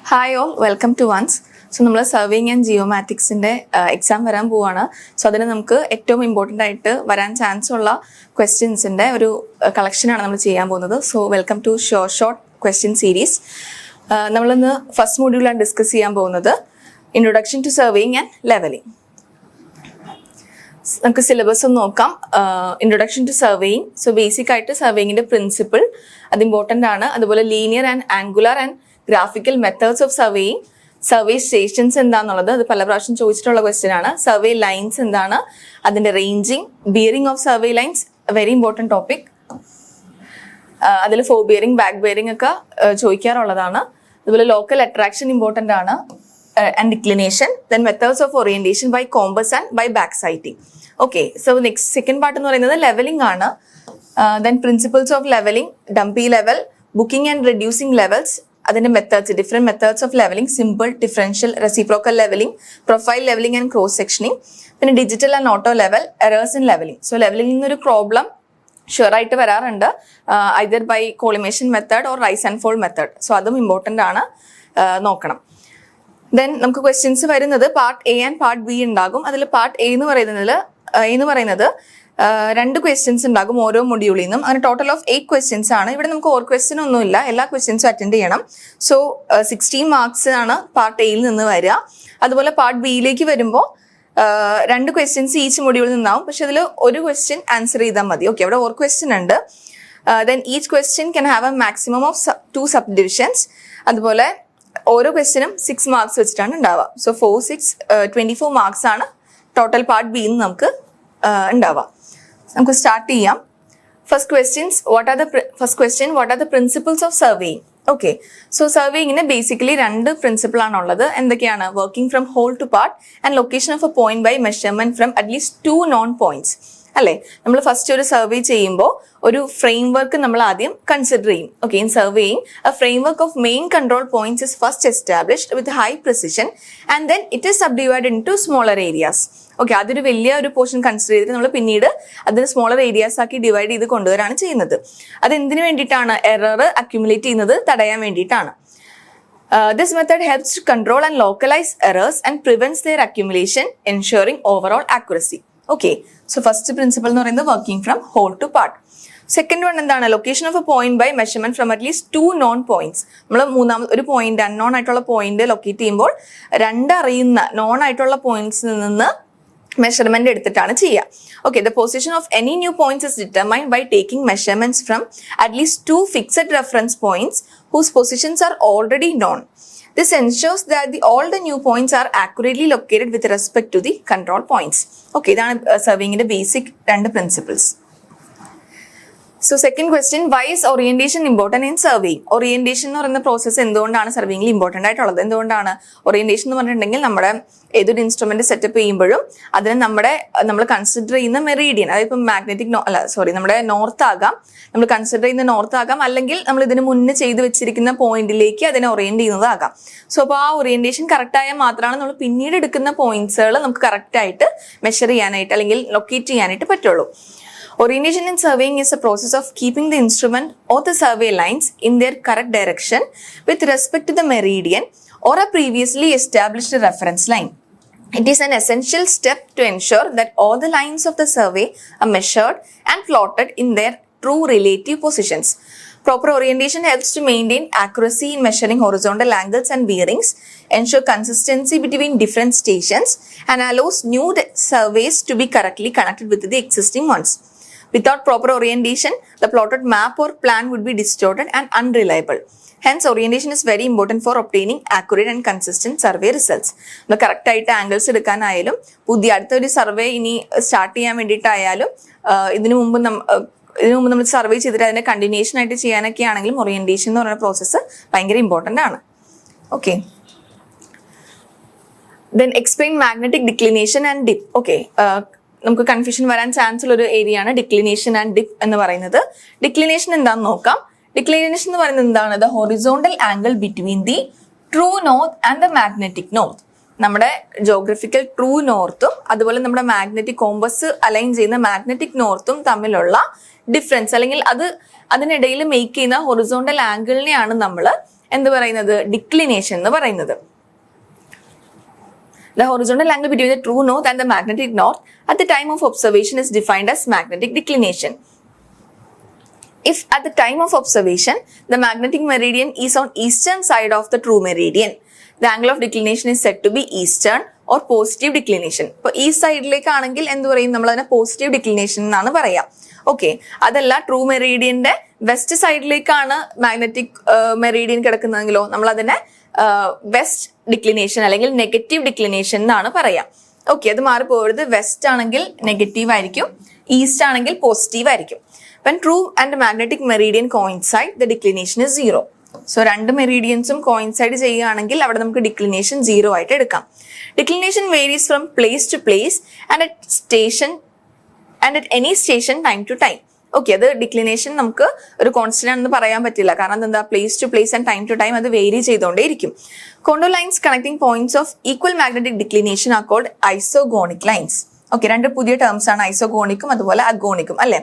Hi all, welcome to ones. So നമ്മൾ surveying and ജിയോമാറ്റിക്സിൻ്റെ exam വരാൻ പോവാണ്. സോ അതിന് നമുക്ക് ഏറ്റവും ഇമ്പോർട്ടൻ്റ് ആയിട്ട് വരാൻ ചാൻസ് ഉള്ള ക്വസ്റ്റ്യൻസിൻ്റെ ഒരു കളക്ഷനാണ് നമ്മൾ ചെയ്യാൻ പോകുന്നത്. So welcome to short question series. നമ്മളിന്ന് ഫസ്റ്റ് മോഡ്യൂളാണ് ഡിസ്കസ് ചെയ്യാൻ പോകുന്നത്, introduction to surveying and levelling. നമുക്ക് സിലബസ് ഒന്ന് നോക്കാം. Introduction to surveying. So basic ആയിട്ട് സർവേയിങ്ങിൻ്റെ പ്രിൻസിപ്പിൾ അത് ഇമ്പോർട്ടൻ്റ് ആണ്. അതുപോലെ linear and angular and graphical methods of surveying, survey stations എന്താണെന്നുള്ളത് അത് പല പ്രാവശ്യം ചോദിച്ചിട്ടുള്ള ക്വസ്റ്റ്യൻ ആണ്. സർവേ ലൈൻസ് എന്താണ്, അതിന്റെ ranging, bearing of survey lines, very important topic. അതിൽ ഫോർ ബിയറിംഗ്, ബാക്ക് ബിയറിംഗ് ഒക്കെ ചോദിക്കാറുള്ളതാണ്. അതുപോലെ ലോക്കൽ അട്രാക്ഷൻ ഇമ്പോർട്ടൻ്റ് ആണ്, and declination. Then methods of orientation by compass and by back sighting. Okay, so next second part എന്ന് പറയുന്നത് levelling ആണ്. Then principles of levelling, dumpy level, booking and reducing levels, അതിന്റെ methods, different methods of levelling, simple, differential, reciprocal levelling, profile levelling and cross സെക്ഷനിങ്, പിന്നെ digital and auto level, errors in levelling. So ലെവലിംഗിൽ നിന്നൊരു problem sure ആയിട്ട് വരാറുണ്ട്, either by collimation method or rise and fall method. So അതും important ആണ്, നോക്കണം. Then നമുക്ക് questions വരുന്നത് part A and part B ഉണ്ടാകും. അതിൽ പാർട്ട് എ എന്ന് പറയുന്നത് രണ്ട് ക്വസ്റ്റ്യൻസ് ഉണ്ടാകും ഓരോ മൊഡ്യൂളിൽ നിന്നും. അങ്ങനെ ടോട്ടൽ ഓഫ് 8 ക്വസ്റ്റ്യൻസ് ആണ്. ഇവിടെ നമുക്ക് ഓർ ക്വസ്റ്റ്യൻ ഒന്നുമില്ല, എല്ലാ ക്വസ്റ്റ്യൻസും അറ്റൻഡ് ചെയ്യണം. സോ 16 മാർക്സ് ആണ് പാർട്ട് എയിൽ നിന്ന് വരിക. അതുപോലെ പാർട്ട് ബിയിലേക്ക് വരുമ്പോൾ 2 ക്വസ്റ്റ്യൻസ് ഈച്ച് മൊഡ്യൂളിൽ നിന്നാവും, പക്ഷെ അതിൽ ഒരു ക്വസ്റ്റ്യൻ ആൻസർ ചെയ്താൽ മതി. ഓക്കെ, അവിടെ ഓർ ക്വസ്റ്റ്യൻ ഉണ്ട്. Then each question can have a maximum of 2 subdivisions. അതുപോലെ ഓരോ ക്വസ്റ്റ്യനും 6 മാർക്സ് വെച്ചിട്ടാണ് ഉണ്ടാവുക. സോ 4, 6, 24 മാർക്സ് ആണ് ടോട്ടൽ പാർട്ട് ബിയിൽ നിന്ന് നമുക്ക് ഉണ്ടാവുക. നമുക്ക് സ്റ്റാർട്ട് ചെയ്യാം. First question, what are the principles of surveying? Okay, so സർവേയിങ്ങിന് ബേസിക്കലി 2 പ്രിൻസിപ്പിൾ ആണുള്ളത്. എന്തൊക്കെയാണ്? Working from whole to part and location of a point by measurement from at least 2 known points. അല്ലേ, നമ്മൾ ഫസ്റ്റ് ഒരു സർവേ ചെയ്യുമ്പോൾ ഒരു frame work നമ്മൾ ആദ്യം കൺസിഡർ ചെയ്യും. Okay, in surveying a framework of main control points is first established with high precision and then it is subdivided into smaller areas. Okay, അതൊരു വലിയ ഒരു portion consider ചെയ്തിട്ട് നമ്മൾ പിന്നീട് അതിന് സ്മോളർ ഏരിയാസ് ആക്കി divide ചെയ്ത് കൊണ്ടുവരാണ് ചെയ്യുന്നത്. അത് എന്തിനു വേണ്ടിയിട്ടാണ്? എറർ അക്യുമുലേറ്റ് ചെയ്യുന്നത് തടയാൻ വേണ്ടിയിട്ടാണ്. This method helps to control and localize errors and prevents their accumulation, ensuring overall accuracy. Okay, so first principle എന്ന് പറയുന്നത് working from whole to part. Second one എന്താണ്? Location of a point by measurement from at least 2 known points. നമ്മൾ മൂന്നാമത് ഒരു point, unknown ആയിട്ടുള്ള point locate ചെയ്യുമ്പോൾ 2 അറിയുന്ന non ആയിട്ടുള്ള പോയിന്റ്സിൽ നിന്ന് മെഷർമെന്റ് എടുത്തിട്ടാണ് ചെയ്യുക. Okay, the position of any new points is determined by taking measurements from at least 2 fixed reference points whose positions are already known. This ensures that all the new points are accurately located with respect to the control points. Okay, ഇതാണ് സർവേയിങ്ങിന്റെ basic 2 principles. So second question, why is orientation important in surveying? Orientation എന്ന് പറയുന്ന process എന്തുകൊണ്ടാണ് സർവേയിങ്ങിൽ important ആയിട്ടുള്ളത്? എന്തുകൊണ്ടാണ് orientation എന്ന് പറഞ്ഞിട്ടുണ്ടെങ്കിൽ നമ്മുടെ ഏതൊരു ഇൻസ്ട്രുമെന്റ് സെറ്റപ്പ് ചെയ്യുമ്പോഴും അതിന് നമ്മൾ കൺസിഡർ ചെയ്യുന്ന മെറീഡിയൻ, അതായത് ഇപ്പം നമ്മുടെ നോർത്ത് ആകാം, നമ്മൾ കൺസിഡർ ചെയ്യുന്ന നോർത്ത് ആകാം, അല്ലെങ്കിൽ നമ്മൾ ഇതിന് മുന്നേ ചെയ്തു വെച്ചിരിക്കുന്ന പോയിന്റിലേക്ക് അതിനെ ഓറിയന്റ് ചെയ്യുന്നതാകാം. സോ അപ്പോൾ ആ ഓറിയന്റേഷൻ കറക്റ്റ് ആയാൽ മാത്രമാണ് നമ്മൾ പിന്നീട് എടുക്കുന്ന പോയിന്റ്സുകൾ നമുക്ക് കറക്റ്റ് ആയിട്ട് മെഷർ ചെയ്യാനായിട്ട് അല്ലെങ്കിൽ ലൊക്കേറ്റ് ചെയ്യാനായിട്ട് പറ്റുള്ളൂ. Orientation in surveying is a process of keeping the instrument or the survey lines in their correct direction with respect to the meridian or a previously established reference line. It is an essential step to ensure that all the lines of the survey are measured and plotted in their true relative positions. Proper orientation helps to maintain accuracy in measuring horizontal angles and bearings, ensure consistency between different stations, and allows new surveys to be correctly connected with the existing ones. Without proper orientation, the plotted map or plan would be distorted and unreliable. Hence, orientation is very important for obtaining accurate and consistent survey results. നമ്മൾ correct ആയിട്ട് angles എടുക്കാനായാലും അടുത്തൊരു survey ഇനി start ചെയ്യാൻ വേണ്ടിയിട്ടായാലും ഇതിനു മുമ്പ് നമ്മൾ survey ചെയ്തിട്ട് അതിനെ കണ്ടിന്യൂഷൻ ആയിട്ട് ചെയ്യാനൊക്കെ ആണെങ്കിലും ഓറിയന്റേഷൻ എന്ന് പറയുന്ന പ്രോസസ്സ് ഭയങ്കര ഇമ്പോർട്ടൻ്റ് ആണ്. Okay, then explain magnetic declination and dip. Okay, നമുക്ക് കൺഫ്യൂഷൻ വരാൻ ചാൻസ് ഉള്ള ഒരു ഏരിയ ആണ് ഡിക്ലിനേഷൻ ആൻഡ് ഡിപ്പ് എന്ന് പറയുന്നത്. ഡിക്ലിനേഷൻ എന്താണെന്ന് നോക്കാം. ഡിക്ലിനേഷൻ എന്ന് പറയുന്നത് എന്താണ്? The horizontal angle between the true north and the magnetic north. നമ്മുടെ ജോഗ്രഫിക്കൽ ട്രൂ നോർത്തും അതുപോലെ നമ്മുടെ മാഗ്നറ്റിക് കോമ്പസ് അലൈൻ ചെയ്യുന്ന മാഗ്നറ്റിക് നോർത്തും തമ്മിലുള്ള ഡിഫറൻസ് അല്ലെങ്കിൽ അതിനിടയിൽ മേക്ക് ചെയ്യുന്ന ഹൊറിസോണ്ടൽ ആംഗിളിനെയാണ് നമ്മൾ എന്ത് പറയുന്നത്? ഡിക്ലിനേഷൻ എന്ന് പറയുന്നത്. The horizontal angle between the true north and the magnetic north at the time of observation is defined as magnetic declination. If at the time of observation the magnetic meridian is on eastern side of the true meridian, the angle of declination is said to be eastern or positive declination. ഇപ്പോൾ ഈ സൈഡിലേക്ക് ആണെങ്കിൽ എന്ത് പറയും? നമ്മൾ അതിനെ positive declination എന്നാണ് പറയാം. ഓക്കെ, അതല്ല ട്രൂ മെറീഡിയന്റെ വെസ്റ്റ് സൈഡിലേക്കാണ് മാഗ്നറ്റിക് മെറീഡിയൻ കിടക്കുന്നതെങ്കിലോ നമ്മൾ അതിനെ വെസ്റ്റ് ഡിക്ലിനേഷൻ അല്ലെങ്കിൽ നെഗറ്റീവ് ഡിക്ലിനേഷൻ എന്നാണ് പറയാം. ഓക്കെ, അത് മാറിപ്പോകരുത്. വെസ്റ്റ് ആണെങ്കിൽ നെഗറ്റീവ് ആയിരിക്കും, ഈസ്റ്റ് ആണെങ്കിൽ പോസിറ്റീവ് ആയിരിക്കും. When true and magnetic meridian coincide, the declination is 0. So രണ്ട് മെറീഡിയൻസും കോയിൻസൈഡ് ചെയ്യുകയാണെങ്കിൽ അവിടെ നമുക്ക് ഡിക്ലിനേഷൻ 0 ആയിട്ട് എടുക്കാം. Declination varies from place to place and at any station time to time. Okay, അത് ഡിക്ലിനേഷൻ നമുക്ക് ഒരു കോൺസ്റ്റന്റ് ആണെന്ന് പറയാൻ പറ്റില്ല. കാരണം എന്താ, place to place and time to time അത് വേരി ചെയ്തുകൊണ്ടേയിരിക്കും. Contour lines connecting points of equal magnetic declination are called isogonic lines. Okay, രണ്ട് പുതിയ ടേംസ് ആണ്, ഐസോഗോണിക്കും അതുപോലെ അഗോണിക്കും അല്ലെ.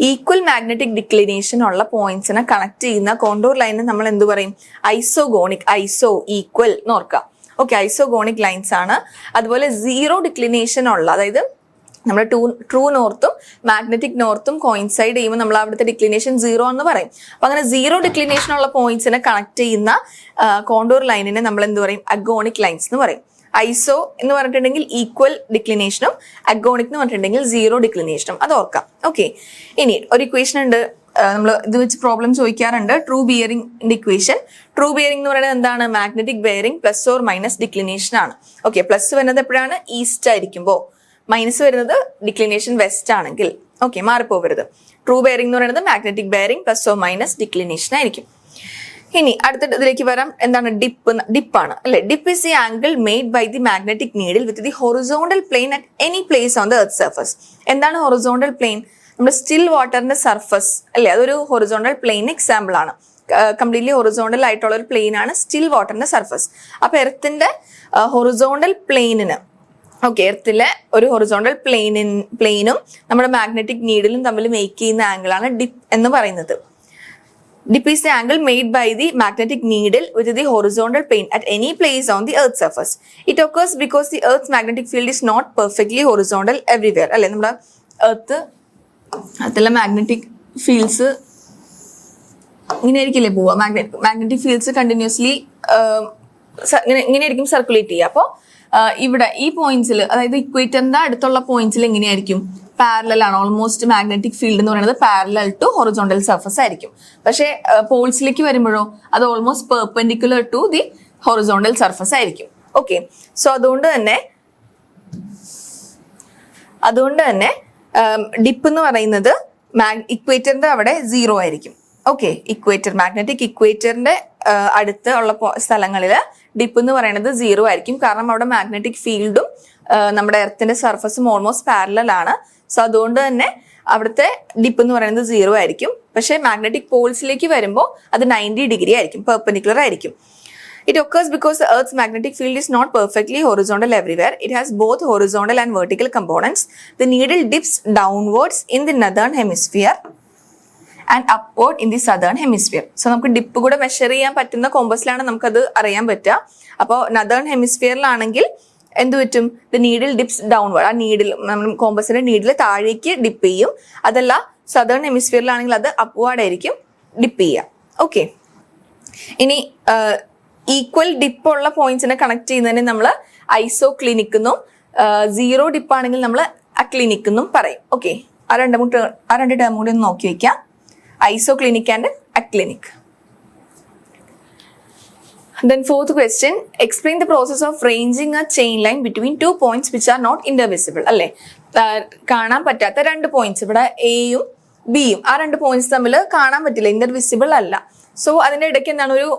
ഈക്വൽ മാഗ്നറ്റിക് ഡിക്ലിനേഷൻ ഉള്ള പോയിന്റ്സിനെ കണക്ട് ചെയ്യുന്ന കോണ്ടൂർ ലൈനിന് നമ്മൾ എന്ത് പറയും? ഐസോഗോണിക്. ഐസോ ഈക്വൽ എന്ന് ഓർക്കാം. ഓക്കെ, ഐസോഗോണിക് ലൈൻസ് ആണ്. അതുപോലെ സീറോ ഡിക്ലിനേഷൻ ഉള്ള, അതായത് നമ്മൾ ട്രൂ നോർത്തും മാഗ്നറ്റിക് നോർത്തും കോയിൻസൈഡ് ചെയ്യുമ്പോൾ നമ്മൾ അവിടുത്തെ ഡിക്ലിനേഷൻ 0 എന്ന് പറയും. അപ്പൊ അങ്ങനെ സീറോ ഡിക്ലിനേഷൻ ഉള്ള പോയിന്റ്സിനെ കണക്ട് ചെയ്യുന്ന കോണ്ടൂർ ലൈനിനെ നമ്മൾ എന്ത് പറയും? അഗോണിക് ലൈൻസ് എന്ന് പറയും. ഐസോ എന്ന് പറഞ്ഞിട്ടുണ്ടെങ്കിൽ ഈക്വൽ ഡിക്ലിനേഷനും അഗോണിക് എന്ന് പറഞ്ഞിട്ടുണ്ടെങ്കിൽ സീറോ ഡിക്ലിനേഷനും, അത് ഓർക്കാം. ഓക്കെ, ഇനി ഒരു ഇക്വേഷൻ ഉണ്ട്, നമ്മൾ ഇത് വെച്ച് പ്രോബ്ലം ചോദിക്കാറുണ്ട്. True bearing equation. True bearing എന്ന് പറയുന്നത് എന്താണ്? Magnetic bearing plus or minus declination ആണ്. ഓക്കെ, പ്ലസ് വരുന്നത് എപ്പോഴാണ്? ഈസ്റ്റ് ആയിരിക്കുമ്പോൾ. മൈനസ് വരുന്നത് ഡിക്ലിനേഷൻ വെസ്റ്റ് ആണെങ്കിൽ. ഓക്കെ, മാറിപ്പോവരുത്. ട്രൂ ബെയറിംഗ് എന്ന് പറയുന്നത് magnetic bearing plus or minus declination ആയിരിക്കും. ഇനി അടുത്ത ഇതിലേക്ക് വരാം. എന്താണ് ഡിപ്പാണ് അല്ലെ. Dip is the angle made by the magnetic needle with the horizontal plane at any place on the earth surface. എന്താണ് ഹൊറിസോണ്ടൽ പ്ലെയിൻ? നമ്മുടെ സ്റ്റിൽ വാട്ടറിന്റെ സർഫസ് അല്ലെ, അതൊരു ഹൊറിസോണ്ടൽ പ്ലെയിൻ എക്സാമ്പിൾ ആണ്. കംപ്ലീറ്റ്ലി ഹൊറിസോണ്ടൽ ആയിട്ടുള്ള ഒരു പ്ലെയിൻ ആണ് സ്റ്റിൽ വാട്ടറിന്റെ സർഫസ്. അപ്പൊ എർത്തിന്റെ horizontal പ്ലെയിനിന്, okay, എർത്തിലെ ഒരു ഹൊറിസോണ്ടൽ പ്ലെയിനും നമ്മുടെ മാഗ്നറ്റിക് നീഡിലും തമ്മിൽ മേക്ക് ചെയ്യുന്ന ആംഗിൾ ആണ് ഡിപ്പ് എന്ന് പറയുന്നത്. Dip is the angle made by the magnetic needle with the horizontal plane at any place on the Earth's surface. It occurs because the Earth's magnetic field is not perfectly horizontal everywhere. അല്ലെ, നമ്മുടെ എർത്തിലെ magnetic fields ഇങ്ങനെ ആയിരിക്കില്ലേ പോവുക? Magnetic fields continuously ഇങ്ങനെ ആയിരിക്കും circulate ചെയ്യുക. അപ്പോൾ ഇവിടെ ഈ പോയിന്റ്സിൽ, അതായത് ഇക്വേറ്ററിന്റെ അടുത്തുള്ള പോയിന്റ്സിൽ എങ്ങനെയായിരിക്കും? പാരലൽ ആണ്. ഓൾമോസ്റ്റ് മാഗ്നറ്റിക് ഫീൽഡ് എന്ന് പറയുന്നത് പാരലൽ ടു ഹൊറിസോണ്ടൽ സർഫസ് ആയിരിക്കും. പക്ഷേ പോൾസിലേക്ക് വരുമ്പോഴോ അത് almost perpendicular to the horizontal surface ആയിരിക്കും. ഓക്കെ, സോ അതുകൊണ്ട് തന്നെ ഡിപ്പ് എന്ന് പറയുന്നത് ഇക്വേറ്ററിന്റെ അവിടെ 0 ആയിരിക്കും. ഓക്കെ, മാഗ്നറ്റിക് ഇക്വേറ്ററിന്റെ അടുത്ത് ഉള്ള സ്ഥലങ്ങളിൽ ഡിപ്പ് എന്ന് പറയുന്നത് 0 ആയിരിക്കും. കാരണം അവിടെ മാഗ്നറ്റിക് ഫീൽഡും നമ്മുടെ എർത്തിന്റെ സർഫസും ഓൾമോസ്റ്റ് പാരലൽ ആണ്. സോ അതുകൊണ്ട് തന്നെ അവിടുത്തെ ഡിപ്പ് എന്ന് പറയുന്നത് 0 ആയിരിക്കും. പക്ഷെ മാഗ്നറ്റിക് പോൾസിലേക്ക് വരുമ്പോൾ അത് 90 ഡിഗ്രി ആയിരിക്കും, പെർപെൻഡിക്കുലർ ആയിരിക്കും. It occurs because the Earth's magnetic field is not perfectly horizontal everywhere. It has both horizontal and vertical components. The needle dips downwards in the northern hemisphere and upward in the southern hemisphere. So നമുക്ക് dip കൂടെ measure ചെയ്യാൻ പറ്റുന്ന കോമ്പസിലാണ് നമുക്കത് അറിയാൻ പറ്റുക. അപ്പോൾ നദേൺ ഹെമിസ്ഫിയറിലാണെങ്കിൽ എന്ത് പറ്റും? The needle dips downward. ആ നീഡിൽ, കോമ്പസിന്റെ നീഡിൽ താഴേക്ക് ഡിപ്പ് ചെയ്യും. അതല്ല സദേൺ ഹെമിസ്ഫിയറിലാണെങ്കിൽ അത് അപ്വാർഡ് ആയിരിക്കും ഡിപ്പ് ചെയ്യുക. ഓക്കെ, ഇനി ഈക്വൽ ഡിപ്പ് ഉള്ള പോയിന്റ്സിനെ കണക്ട് ചെയ്യുന്നതിന് നമ്മൾ ഐസോ ക്ലിനിക് എന്നും 0 ഡിപ്പ് ആണെങ്കിൽ നമ്മൾ അക്ലിനിക് എന്നും പറയും. ഓക്കെ, ആ രണ്ട് ടേം കൂടി ഒന്ന് നോക്കി വെക്കാം. Isoclinic and aclinic. Then fourth question, explain the process of ranging a chain line between two points which are not intervisible. അല്ലെ, കാണാൻ പറ്റാത്ത രണ്ട് പോയിന്റ്സ്, ഇവിടെ എയും ബിയും, ആ രണ്ട് പോയിന്റ്സ് തമ്മിൽ കാണാൻ പറ്റില്ല, ഇന്റർവിസിബിൾ അല്ല. സോ അതിന്റെ ഇടയ്ക്ക് എന്താണ്, ഒരു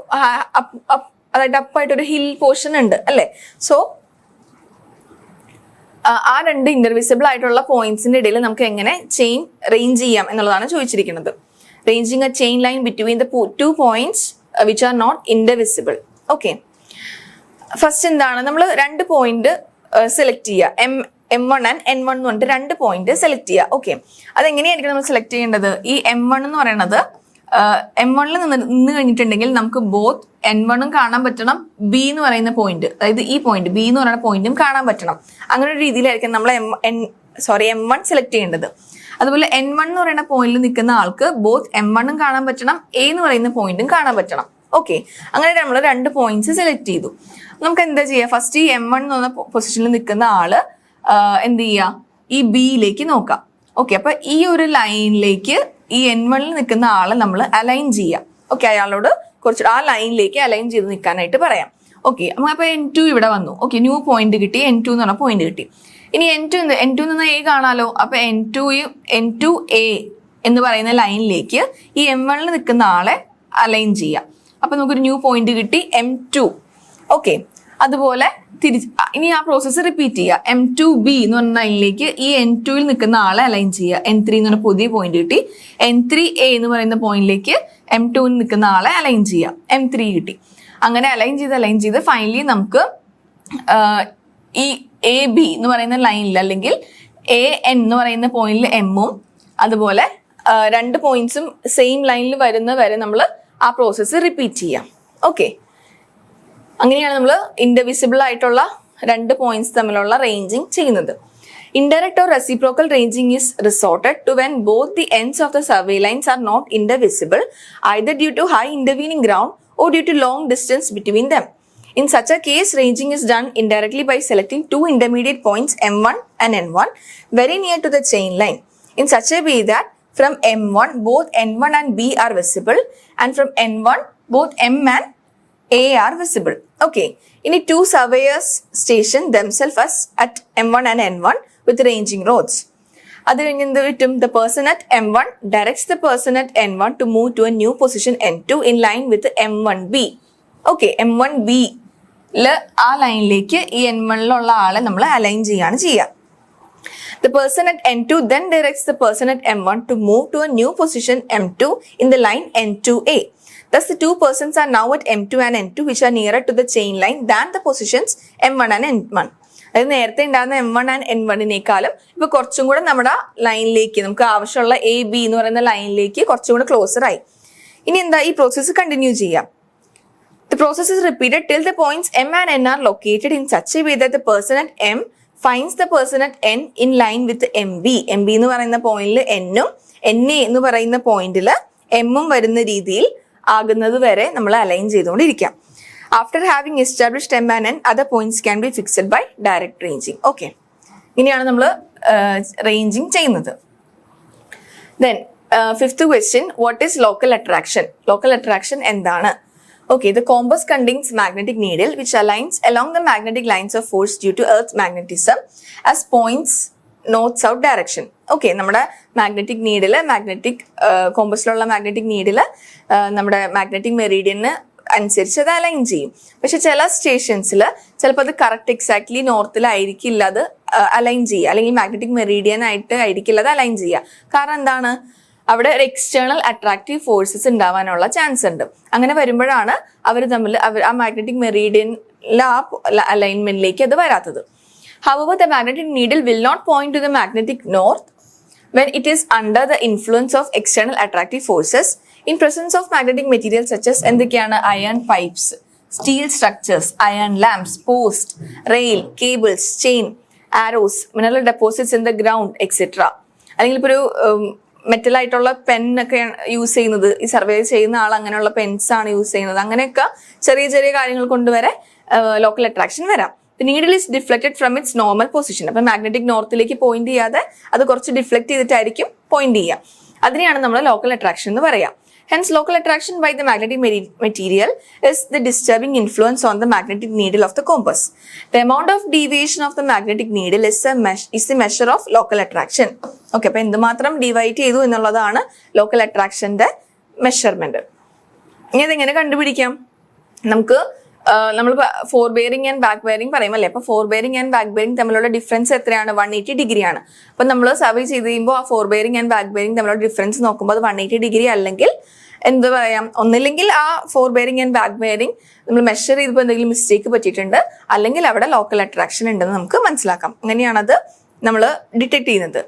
അതായത് അപ്പായിട്ടൊരു ഹിൽ പോർഷൻ ഉണ്ട് അല്ലെ. സോ ആ രണ്ട് ഇന്റർവിസിബിൾ ആയിട്ടുള്ള പോയിന്റ്സിന്റെ ഇടയിൽ നമുക്ക് എങ്ങനെ ചെയിൻ റേഞ്ച് ചെയ്യാം എന്നുള്ളതാണ് ചോദിച്ചിരിക്കുന്നത്. Ranging a chain line between the two points which are not indivisible. Okay, first എന്താണ്, നമ്മൾ രണ്ട് പോയിന്റ് സെലക്ട് ചെയ്യുക. M1 ആൻഡ് N1 എന്ന് പറഞ്ഞിട്ട് രണ്ട് പോയിന്റ് സെലക്ട് ചെയ്യുക. ഓക്കെ, അതെങ്ങനെയായിരിക്കും നമ്മൾ സെലക്ട് ചെയ്യേണ്ടത്? ഈ M1 എന്ന് പറയുന്നത് M1 നിന്ന് കഴിഞ്ഞിട്ടുണ്ടെങ്കിൽ നമുക്ക് ബോത്ത് N1 കാണാൻ പറ്റണം, ബി എന്ന് പറയുന്ന പോയിന്റ്, അതായത് ഈ പോയിന്റ് ബി എന്ന് പറയുന്ന പോയിന്റും കാണാൻ പറ്റണം. അങ്ങനെ ഒരു രീതിയിലായിരിക്കും നമ്മൾ M1 സെലക്ട് ചെയ്യേണ്ടത്. അതുപോലെ N1 എന്ന് പറയുന്ന പോയിന്റിൽ നിൽക്കുന്ന ആൾക്ക് ബോത്ത് M1 കാണാൻ പറ്റണം, എ എന്ന് പറയുന്ന പോയിന്റും കാണാൻ പറ്റണം. ഓക്കെ, അങ്ങനെ നമ്മൾ 2 പോയിന്റ്സ് സെലക്ട് ചെയ്തു. നമുക്ക് എന്താ ചെയ്യുക? ഫസ്റ്റ് ഈ M1 എന്ന് പറഞ്ഞ പൊസിഷനിൽ നിൽക്കുന്ന ആള് എന്ത് ചെയ്യുക? ഈ ബിയിലേക്ക് നോക്കാം. ഓക്കെ, അപ്പൊ ഈ ഒരു ലൈനിലേക്ക് ഈ N1 നിൽക്കുന്ന ആളെ നമ്മൾ അലൈൻ ചെയ്യാം. ഓക്കെ, അയാളോട് കുറച്ച് ആ ലൈനിലേക്ക് അലൈൻ ചെയ്ത് നിൽക്കാനായിട്ട് പറയാം. ഓക്കെ, അപ്പൊ N2 ഇവിടെ വന്നു. ഓക്കെ, ന്യൂ പോയിന്റ് കിട്ടി, N2 എന്ന് പറഞ്ഞ പോയിന്റ് കിട്ടി. ഇനി N2 നിന്ന് എ കാണാലോ. അപ്പൊ N2 എ എന്ന് പറയുന്ന ലൈനിലേക്ക് ഈ M1 നിൽക്കുന്ന ആളെ അലൈൻ ചെയ്യാം. അപ്പൊ നമുക്കൊരു ന്യൂ പോയിന്റ് കിട്ടി, M2. ഓക്കെ, അതുപോലെ ഇനി ആ പ്രോസസ്സ് റിപ്പീറ്റ് ചെയ്യുക. M2B എന്ന് പറഞ്ഞ ലൈനിലേക്ക് ഈ N2 നിൽക്കുന്ന ആളെ അലൈൻ ചെയ്യുക. N3 എന്ന് പറഞ്ഞ പുതിയ പോയിന്റ് കിട്ടി. N3A എന്ന് പറയുന്ന പോയിന്റിലേക്ക് M2 നിൽക്കുന്ന ആളെ അലൈൻ ചെയ്യുക. M3 കിട്ടി. അങ്ങനെ അലൈൻ ചെയ്ത് ഫൈനലി നമുക്ക് ഈ AB എന്ന് പറയുന്ന ലൈനിൽ അല്ലെങ്കിൽ AN എന്ന് പറയുന്ന പോയിന്റിൽ എമ്മും അതുപോലെ 2 പോയിന്റ്സും സെയിം ലൈനിൽ വരുന്ന വരെ നമ്മൾ ആ പ്രോസസ്സ് റിപ്പീറ്റ് ചെയ്യാം. ഓക്കെ, അങ്ങനെയാണ് നമ്മൾ ഇൻഡിവിസിബിൾ ആയിട്ടുള്ള 2 പോയിന്റ്സ് തമ്മിലുള്ള റേഞ്ചിങ് ചെയ്യുന്നത്. Indirect or reciprocal ranging is resorted to when both the ends of the survey lines are not indivisible, either due to high intervening ground or due to long distance between them. In such a case, ranging is done indirectly by selecting 2 intermediate points M1 and N1 very near to the chain line in such a way that from M1 both N1 and B are visible and from N1 both M and A are visible. Okay, ഇനി 2 surveyors station themselves at M1 and N1 with ranging rods. അത് കഴിഞ്ഞ് എന്ത് കിട്ടും? The person at M1 directs the person at N1 to move to a new position N2 in line with M1B. Okay, M1B ആ ലൈനിലേക്ക് ഈ N1 ആളെ നമ്മൾ align ചെയ്യാണ് ചെയ്യുക. The person at N2 then directs the person at M1 to move to a new position M2 in the line N2A. Thus, the 2 persons are now at M2 and N2 which are nearer to the chain line than the positions M1 and N1. അതായത് നേരത്തെ ഉണ്ടായിരുന്ന M1 and N1-നേക്കാളും ഇപ്പൊ കുറച്ചും കൂടെ നമ്മുടെ ലൈനിലേക്ക് നമുക്ക് ആവശ്യമുള്ള AB എന്ന് പറയുന്ന ലൈനിലേക്ക് കുറച്ചും കൂടെ ക്ലോസർ ആയി. ഇനി എന്താ ഈ പ്രോസസ്സ് കണ്ടിന്യൂ ചെയ്യാം. The process is repeated till the points M and N are located in such a way that the person at M finds the person at N in line with MB. MB എന്ന് പറയുന്ന പോയിന്റിൽ N-ഉം NA എന്ന് പറയുന്ന പോയിന്റിൽ M-ഉം വരുന്ന രീതിയിൽ ആകുന്നത് വരെ നമ്മൾ align ചെയ്തുകൊണ്ടിരിക്കാം. After having established M and N, other points can be fixed by direct ranging. Okay, ഇനിയാണ് നമ്മൾ റേഞ്ചിങ് ചെയ്യുന്നത്. Then 5th question, what is local attraction? Local attraction എന്താണ്? Okay, the compass contains magnetic needle which aligns along the magnetic lines of force due to Earth's magnetism as points north-south direction. Okay, നമ്മുടെ magnetic needle കോമ്പസിലുള്ള magnetic needle നമ്മുടെ magnetic മെറീഡിയന് അനുസരിച്ച് അത് align ചെയ്യും. പക്ഷെ ചില സ്റ്റേഷൻസിൽ ചിലപ്പോൾ അത് കറക്റ്റ് എക്സാക്ട്ലി നോർത്തിലായിരിക്കില്ല അത് അലൈൻ ചെയ്യുക, അല്ലെങ്കിൽ മാഗ്നറ്റിക് മെറീഡിയൻ ആയിട്ട് ആയിരിക്കില്ല അത് അലൈൻ ചെയ്യുക. കാരണം എന്താണ്? അവിടെ ഒരു എക്സ്റ്റേണൽ അട്രാക്റ്റീവ് ഫോഴ്സസ് ഉണ്ടാവാനുള്ള ചാൻസ് ഉണ്ട്. അങ്ങനെ വരുമ്പോഴാണ് അവർ തമ്മിൽ ആ മാഗ്നറ്റിക് മെറീഡിയനിലെ ആ അലൈൻമെന്റിലേക്ക് അത് വരാത്തത്. However, the magnetic needle will not point to the magnetic north when it is under the influence of external attractive forces in presence of magnetic materials such as എന്തൊക്കെയാണ്? Iron pipes, steel structures, iron lamps, post, rail, cables, chain, arrows, mineral deposits in the ground, etc. അല്ലെങ്കിൽ ഇപ്പോൾ ഒരു metal ആയിട്ടുള്ള പെന്നൊക്കെ use ചെയ്യുന്നത്, ഈ survey ചെയ്യുന്ന ആൾ അങ്ങനെയുള്ള Pence ആണ് യൂസ് ചെയ്യുന്നത്. അങ്ങനെയൊക്കെ ചെറിയ ചെറിയ കാര്യങ്ങൾ കൊണ്ടുവരെ ലോക്കൽ അട്രാക്ഷൻ വരാം. The needle is deflected from its normal position. അപ്പോൾ മാഗ്നറ്റിക് നോർത്തിലേക്ക് പോയിന്റ് ചെയ്യാതെ അത് കുറച്ച് ഡിഫ്ലക്ട് ചെയ്തിട്ടായിരിക്കും പോയിന്റ് ചെയ്യുക. അതിനെയാണ് നമ്മൾ ലോക്കൽ അട്രാക്ഷൻ എന്ന് പറയാം. Hence, local attraction by the magnetic material is the disturbing influence on the magnetic needle of the compass. The amount of deviation of the magnetic needle is the measure of local attraction. Okay, അപ്പോൾ എന്തുമാത്രം ഡിവൈറ്റ് ചെയ്തു എന്നുള്ളതാണ് local അട്രാക്ഷന്റെ measurement. ഇനി അതെങ്ങനെ കണ്ടുപിടിക്കാം? നമുക്ക് നമ്മൾ fore bearing and back bearing പറയുമല്ലേ. അപ്പൊ fore bearing and back bearing തമ്മിലുള്ള ഡിഫറൻസ് എത്രയാണ്? 180 ഡിഗ്രി ആണ്. അപ്പൊ നമ്മൾ സർവേ ചെയ്ത് കഴിയുമ്പോൾ ആ four bearing and back bearing തമ്മിലുള്ള ഡിഫറൻസ് നോക്കുമ്പോൾ അത് 180 ഡിഗ്രി അല്ലെങ്കിൽ എന്ത് പറയാം, ഒന്നില്ലെങ്കിൽ ആ four bearing and back bearing നമ്മൾ മെഷർ ചെയ്തപ്പോൾ എന്തെങ്കിലും മിസ്റ്റേക്ക് പറ്റിയിട്ടുണ്ട്, അല്ലെങ്കിൽ അവിടെ ലോക്കൽ അട്രാക്ഷൻ ഉണ്ടെന്ന് നമുക്ക് മനസ്സിലാക്കാം. അങ്ങനെയാണത് നമ്മൾ ഡിറ്റക്ട് ചെയ്യുന്നത്.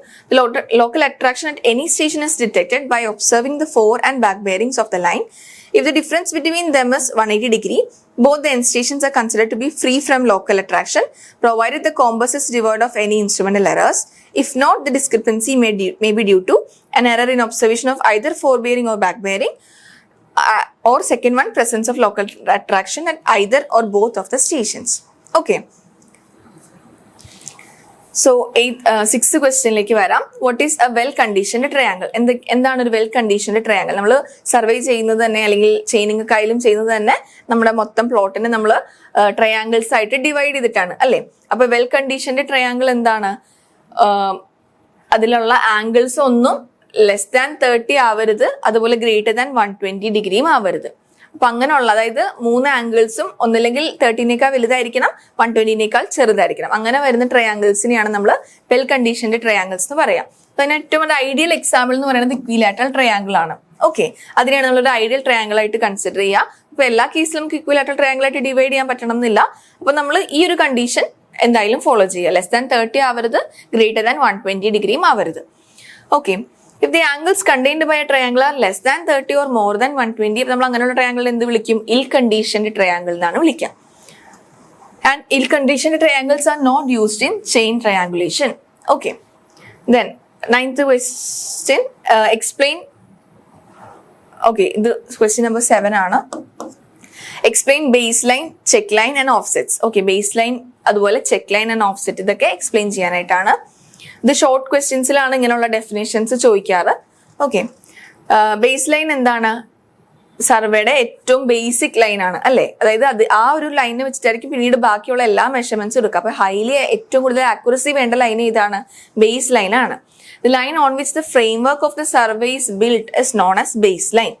Local attraction at any station is detected by observing the fore and back bearings of the line. If the difference between them is 180 degree, both the end stations are considered to be free from local attraction, provided the compass is devoid of any instrumental errors. If not, the discrepancy may be due to an error in observation of either forebearing or back bearing, or second one, presence of local attraction at either or both of the stations. Okay. So sixth ക്വസ്റ്റ്യനിലേക്ക് വരാം. What is A well conditioned triangle? എന്താണ് ഒരു well conditioned triangle? നമ്മൾ survey ചെയ്യുന്നത് തന്നെ, അല്ലെങ്കിൽ chaining കയ്യിലും ചെയ്യുന്നത് തന്നെ നമ്മുടെ മൊത്തം പ്ലോട്ടിനെ നമ്മൾ ട്രയാങ്കിൾസ് ആയിട്ട് ഡിവൈഡ് ചെയ്തിട്ടാണ് അല്ലേ? അപ്പൊ വെൽ കണ്ടീഷൻഡ് ട്രയാങ്കിൾ എന്താണ്? അതിലുള്ള ആംഗിൾസ് ഒന്നും ലെസ് ദാൻ 30 ആവരുത്, അതുപോലെ ഗ്രേറ്റർ ദാൻ 120 ഡിഗ്രിയും ആവരുത്. അപ്പൊ അങ്ങനെയുള്ള, അതായത് 3 ആംഗിൾസും ഒന്നില്ലെങ്കിൽ 30നേക്കാൾ വലുതായിരിക്കണം, 120നേക്കാൾ ചെറുതായിരിക്കണം. അങ്ങനെ വരുന്ന ട്രയാങ്കിൾസിനെയാണ് നമ്മൾ വെൽ കണ്ടീഷൻഡ് ട്രയാങ്കിൾസ് എന്ന് പറയാം. അപ്പൊ അതിന് ഏറ്റവും ഒരു ഐഡിയൽ എക്സാമ്പിൾ എന്ന് പറയുന്നത് ഇക്വിലാറ്ററൽ ട്രയാങ്കിൾ ആണ്. ഓക്കെ, അതിനെയാണ് നമ്മളൊരു ഐഡിയൽ ട്രയാങ്കിൾ ആയിട്ട് കൺസിഡർ ചെയ്യുക. അപ്പൊ എല്ലാ കേസിലും നമുക്ക് ഇക്വിലാറ്ററൽ ട്രയാങ്കിൾ ആയിട്ട് ഡിവൈഡ് ചെയ്യാൻ പറ്റണം എന്നില്ല. അപ്പൊ നമ്മൾ ഈ ഒരു കണ്ടീഷൻ എന്തായാലും ഫോളോ ചെയ്യുക. ലെസ് ദാൻ 30 ആവരുത്, ഗ്രേറ്റർ ദാൻ 120 ഡിഗ്രിയും ആവരുത്. Okay, if the angles contained by a triangle are less than 30 or more than 120, നമ്മൾ അങ്ങനെയുള്ള ട്രയാങ്കിൾ എന്ത് വിളിക്കും? ഇൽ കണ്ടീഷൻഡ് ട്രയാങ്കിൾ എന്നാണ് വിളിക്കുക. And ill conditioned triangles are not used in chain triangulation. Okay, then 9th question, explain. Okay, ഇത് question number 7 ആണ്. Explain base line, check line and offsets. Okay, base line അതുപോലെ check line and offset ഇതൊക്കെ explain ചെയ്യാനായിട്ടാണ്. ഇത് short ക്വസ്റ്റ്യൻസിലാണ് ഇങ്ങനെയുള്ള definitions ചോദിക്കാറ്. Okay, base line എന്താണ്? സർവേയുടെ ഏറ്റവും ബേസിക് ലൈൻ ആണ് അല്ലേ? അതായത് ആ ഒരു ലൈനെ വെച്ചിട്ടായിരിക്കും പിന്നീട് ബാക്കിയുള്ള എല്ലാ മെഷർമെന്റ്സ് എടുക്കുക. അപ്പൊ ഹൈലി ഏറ്റവും കൂടുതൽ ആക്യുറസി വേണ്ട ലൈൻ ഏതാണ്? ബേസ് ലൈൻ ആണ്. The line on which the framework of the survey is build is known as base line.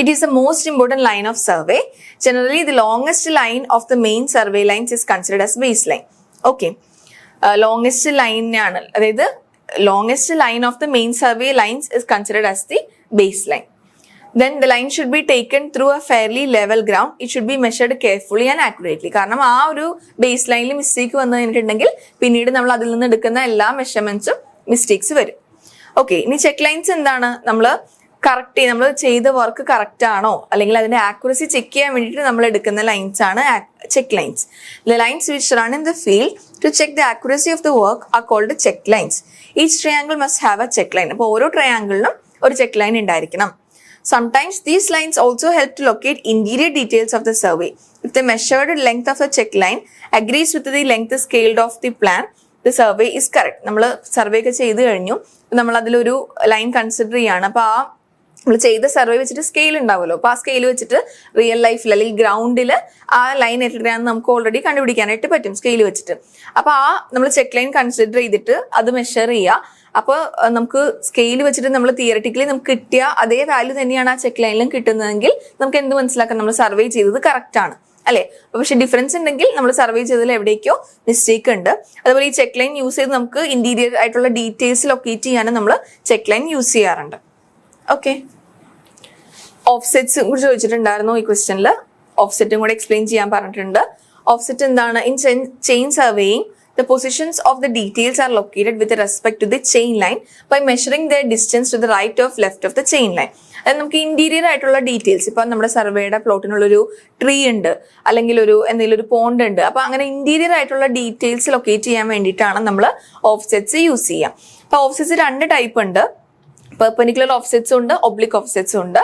It is the most important line of survey. Generally, the longest line of the main survey lines is considered as baseline. Okay. Longest line ആണ്, അതായത് longest line of the main survey lines is considered as the baseline. Then the line should be taken through a fairly level ground. It should be measured carefully and accurately. കാരണം ആ ഒരു base ലൈനിൽ mistake വന്നു കഴിഞ്ഞിട്ടുണ്ടെങ്കിൽ പിന്നീട് നമ്മൾ അതിൽ നിന്ന് എടുക്കുന്ന എല്ലാ മെഷർമെന്റ്സും മിസ്റ്റേക്സ് വരും. ഓക്കെ, ഇനി ചെക്ക് ലൈൻസ് എന്താണ്? നമ്മൾ ചെയ്ത വർക്ക് കറക്റ്റ് ആണോ, അല്ലെങ്കിൽ അതിന്റെ ആക്യുറസി ചെക്ക് ചെയ്യാൻ വേണ്ടിയിട്ട് നമ്മൾ എടുക്കുന്ന ലൈൻസ് ആണ് check lines. The lines which run in the field to check the accuracy of the work are called check lines. Each triangle must have a check line. അപ്പോൾ ഓരോ ട്രയാങ്കിളിനും ഒരു ചെക്ക് ലൈൻ ഉണ്ടായിരിക്കണം. Sometimes these lines also help to locate interior details of the survey. If the measured length of the check line agrees with the length scaled of the plan, the survey is correct. നമ്മൾ survey ഒക്കെ ചെയ്ത് കഴിഞ്ഞു, നമ്മൾ അതിലൊരു line consider ചെയ്യാണ്. അപ്പോൾ നമ്മൾ ചെയ്ത സർവേ വെച്ചിട്ട് സ്കെയിൽ ഉണ്ടാവുമല്ലോ, അപ്പോൾ ആ സ്കെയിൽ വെച്ചിട്ട് റിയൽ ലൈഫിൽ അല്ലെങ്കിൽ ഗ്രൗണ്ടിൽ ആ ലൈൻ എത്രയാണെന്ന് നമുക്ക് ഓൾറെഡി കണ്ടുപിടിക്കാനായിട്ട് പറ്റും സ്കെയിൽ വെച്ചിട്ട്. അപ്പോൾ ആ നമ്മൾ ചെക്ക് ലൈൻ കൺസിഡർ ചെയ്തിട്ട് അത് മെഷർ ചെയ്യുക. അപ്പോൾ നമുക്ക് സ്കെയിൽ വെച്ചിട്ട് നമ്മൾ തിയററ്റിക്കലി നമുക്ക് കിട്ടിയ അതേ വാല്യൂ തന്നെയാണ് ആ ചെക്ക് ലൈനിലും കിട്ടുന്നതെങ്കിൽ നമുക്ക് എന്ത് മനസ്സിലാക്കാം? നമ്മൾ സർവേ ചെയ്തത് കറക്റ്റ് ആണ് അല്ലേ? പക്ഷെ ഡിഫറൻസ് ഉണ്ടെങ്കിൽ നമ്മൾ സർവേ ചെയ്തതിൽ എവിടേക്കോ മിസ്റ്റേക്ക് ഉണ്ട്. അതുപോലെ ഈ ചെക്ക് ലൈൻ യൂസ് ചെയ്ത് നമുക്ക് ഇന്റീരിയർ ആയിട്ടുള്ള ഡീറ്റെയിൽസ് ലൊക്കേറ്റ് ചെയ്യാനും നമ്മൾ ചെക്ക് ലൈൻ യൂസ് ചെയ്യാറുണ്ട്. ഓക്കെ, ഓഫ്സെറ്റ്സ് കുറിച്ച് ചോദിച്ചിട്ടുണ്ടായിരുന്നു ഈ ക്വസ്റ്റ്യനിൽ. ഓഫ്സെറ്റും കൂടെ എക്സ്പ്ലെയിൻ ചെയ്യാൻ പറഞ്ഞിട്ടുണ്ട്. ഓഫ്സെറ്റ് എന്താണ്? In chain surveying, the positions of the details are located with respect to the chain line by measuring their distance to the right or left of the chain line. അതായത് നമുക്ക് interior ആയിട്ടുള്ള details, ഇപ്പൊ നമ്മുടെ സർവേയുടെ പ്ലോട്ടിനുള്ളൊരു tree ഉണ്ട്, അല്ലെങ്കിൽ എന്തെങ്കിലും ഒരു പോണ്ട് ഉണ്ട്, അപ്പൊ അങ്ങനെ ഇന്റീരിയർ ആയിട്ടുള്ള ഡീറ്റെയിൽസ് ലൊക്കേറ്റ് ചെയ്യാൻ വേണ്ടിയിട്ടാണ് നമ്മൾ ഓഫ്സെറ്റ്സ് യൂസ് ചെയ്യാം. അപ്പൊ ഓഫ്സെറ്റ്സ് 2 ടൈപ്പ് ഉണ്ട്. പെർപെൻഡിക്കുലർ ഓഫ്സെറ്റ്സും ഉണ്ട്, ഒബ്ലിക് ഓഫ്സെറ്റ്സും ഉണ്ട്.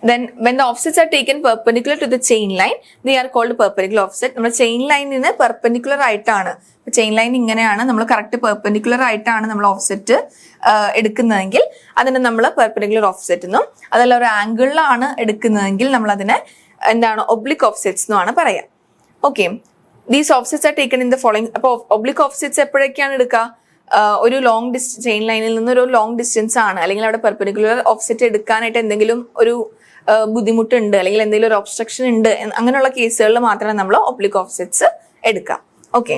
Then when the offsets are taken perpendicular to the chain line, they are called perpendicular offset. നമ്മൾ ചെയിൻ ലൈനിന് പെർപെൻഡിക്കുലർ ആയിട്ടാണ്, ചെയിൻ ലൈൻ ഇങ്ങനെയാണ്, നമ്മൾ കറക്റ്റ് പെർപെൻഡിക്കുലർ ആയിട്ടാണ് നമ്മൾ ഓഫ്സെറ്റ് എടുക്കുന്നതെങ്കിൽ അതിനെ നമ്മൾ പെർപെൻഡിക്കുലർ ഓഫ്സെറ്റ് എന്നും, അതല്ല ഒരു ആംഗിളിലാണ് എടുക്കുന്നതെങ്കിൽ നമ്മൾ അതിനെ എന്താണ് ഒബ്ലിക് ഓഫ്സെറ്റ്സ് എന്നാണ് പറയാം. Okay, these offsets are taken in the following. അപ്പോൾ ഒബ്ലിക് ഓഫ്സെറ്റ്സ് എപ്പോഴൊക്കെയാണ് എടുക്കുക? ഒരു ലോങ് ചെയിൻ ലൈനിൽ നിന്ന് ഒരു ലോങ് ഡിസ്റ്റൻസ് ആണ്, അല്ലെങ്കിൽ അവിടെ പെർപെൻഡിക്കുലർ ഓഫ്സെറ്റ് എടുക്കാനായിട്ട് എന്തെങ്കിലും ഒരു ബുദ്ധിമുട്ടുണ്ട്, അല്ലെങ്കിൽ എന്തെങ്കിലും ഒരു ഒബ്സ്ട്രക്ഷൻ ഉണ്ട്, അങ്ങനെയുള്ള കേസുകളിൽ മാത്രമേ നമ്മൾ ഒബ്ലിക് ഓഫ്സെറ്റ്സ് എടുക്കാം. Okay,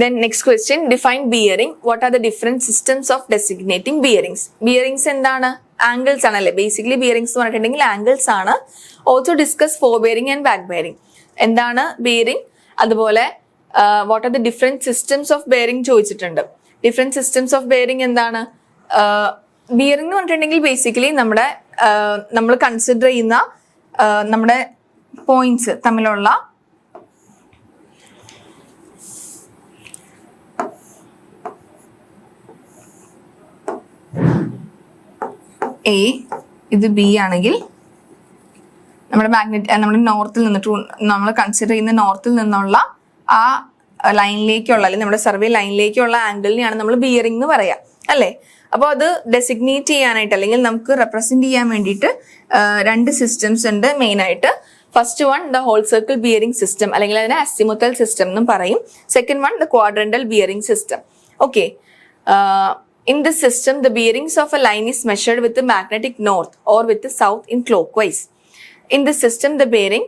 then next question, define bearing. What are the different systems of designating bearings? Bearings എന്താണ്? ആംഗിൾസ് ആണല്ലേ ബേസിക്കലി. ബിയറിംഗ്സ് എന്ന് പറഞ്ഞിട്ടുണ്ടെങ്കിൽ ആംഗിൾസ് ആണ്. Also discuss four bearing and back bearing. എന്താണ് ബെയറിംഗ്, അതുപോലെ what are the different systems of bearing ചോദിച്ചിട്ടുണ്ട്. Different systems of bearing എന്താണ്? Bearing എന്ന് പറഞ്ഞിട്ടുണ്ടെങ്കിൽ ബേസിക്കലി നമ്മൾ കൺസിഡർ ചെയ്യുന്ന നമ്മുടെ പോയിന്റ്സ് തമ്മിലുള്ള എ, ഇത് ബി ആണെങ്കിൽ നമ്മുടെ നോർത്തിൽ നിന്ന് നമ്മൾ കൺസിഡർ ചെയ്യുന്ന നോർത്തിൽ നിന്നുള്ള ആ ലൈനിലേക്കുള്ള അല്ലെങ്കിൽ നമ്മുടെ സർവേ ലൈനിലേക്കുള്ള ആംഗിളിനെയാണ് നമ്മൾ ബിയറിംഗ് എന്ന് പറയാം അല്ലേ. അപ്പോൾ അത് ഡെസിഗ്നേറ്റ് ചെയ്യാനായിട്ട് അല്ലെങ്കിൽ നമുക്ക് റെപ്രസെന്റ് ചെയ്യാൻ വേണ്ടിയിട്ട് രണ്ട് സിസ്റ്റംസ് ഉണ്ട് മെയിൻ ആയിട്ട്. First one the whole circle bearing system, അല്ലെങ്കിൽ അതിനെ അസിമുത്തൽ സിസ്റ്റം എന്നും പറയും. Second one the quadrantal bearing system. Okay, in this system the bearings of a line is measured with the magnetic north or with the south in clockwise. In this system the bearing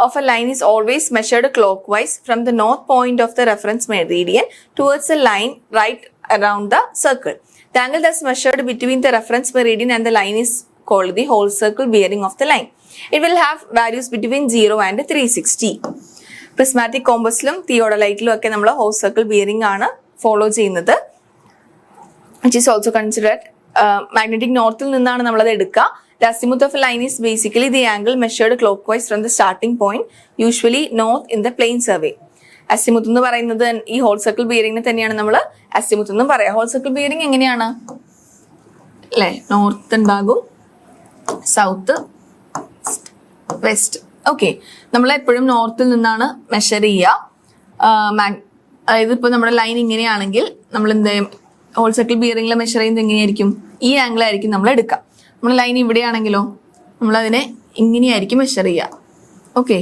of a line is always measured clockwise from the north point of the reference meridian towards the line right around the circle. The angle thus measured between the reference meridian and the line is called the whole circle bearing of the line. It will have values between 0 and 360. Prismatic compassലും തിയോഡലൈറ്റിലും ഒക്കെ നമ്മൾ whole circle bearing ആണ് follow ചെയ്യുന്നത്, which is also considered magnetic northil നിന്നാണ് നമ്മളത് എടുക്കുക. The azimuth of a line is basically the angle measured clockwise from the starting point, usually north in the plane survey. Azimuth എന്ന് പറയുന്നത് ഈ whole circle ബിയറിംഗിനെ തന്നെയാണ് നമ്മൾ അസിമുത്ത് എന്ന് പറയാം. ഹോൾ സർക്കിൾ ബിയറിംഗ് എങ്ങനെയാണ് അല്ലേ? നോർത്ത് ഉണ്ടാകും, സൗത്ത്, വെസ്റ്റ്. ഓക്കെ, നമ്മൾ എപ്പോഴും നോർത്തിൽ നിന്നാണ് മെഷർ ചെയ്യുക. അതായത് ഇപ്പോൾ നമ്മുടെ ലൈൻ ഇങ്ങനെയാണെങ്കിൽ നമ്മൾ എന്ത് ചെയ്യും? ഹോൾ സർക്കിൾ ബിയറിംഗിൽ മെഷർ ചെയ്യുന്നത് എങ്ങനെയായിരിക്കും? ഈ ആംഗിൾ ആയിരിക്കും നമ്മൾ എടുക്കുക. നമ്മൾ ലൈൻ ഇവിടെയാണെങ്കിലോ നമ്മളതിനെ ഇങ്ങനെയായിരിക്കും മെഷർ ചെയ്യുക. ഓക്കെ,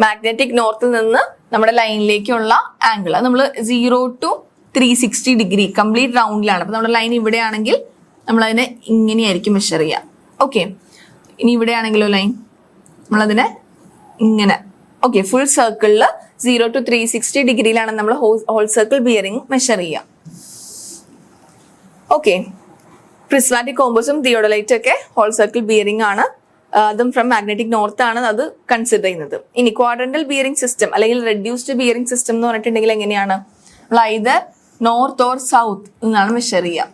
മാഗ്നറ്റിക് നോർത്തിൽ നിന്ന് നമ്മുടെ ലൈനിലേക്കുള്ള ആംഗിൾ നമ്മൾ 0 to 360 ഡിഗ്രി കംപ്ലീറ്റ് റൗണ്ടിലാണ്. അപ്പോൾ നമ്മുടെ ലൈൻ ഇവിടെയാണെങ്കിൽ നമ്മളതിനെ ഇങ്ങനെയായിരിക്കും മെഷർ ചെയ്യുക. ഓക്കെ, ഇനി ഇവിടെയാണെങ്കിലോ ലൈൻ നമ്മളതിനെ ഇങ്ങനെ. ഓക്കെ, ഫുൾ സർക്കിളിൽ 0 to 360 ഡിഗ്രിയിലാണ് നമ്മൾ ഹോൾ സർക്കിൾ ബിയറിംഗ് മെഷർ ചെയ്യുക. ഓക്കെ, പ്രിസ്മാറ്റിക് കോമ്പസും തിയോഡലൈറ്റും ഒക്കെ ഹോൾ സർക്കിൾ ബിയറിംഗ് ആണ്. അതും ഫ്രം മാഗ്നറ്റിക് നോർത്ത് ആണ് അത് കൺസിഡർ ചെയ്യുന്നത്. ഇനി ക്വാഡ്രന്റൽ ബിയറിംഗ് സിസ്റ്റം അല്ലെങ്കിൽ റെഡ്യൂസ്ഡ് ബിയറിംഗ് സിസ്റ്റം എന്ന് പറഞ്ഞിട്ടുണ്ടെങ്കിൽ എങ്ങനെയാണ്? നമ്മൾ ഐദർ നോർത്ത് ഓർ സൗത്ത് എന്നാണ് മെഷർ ചെയ്യുക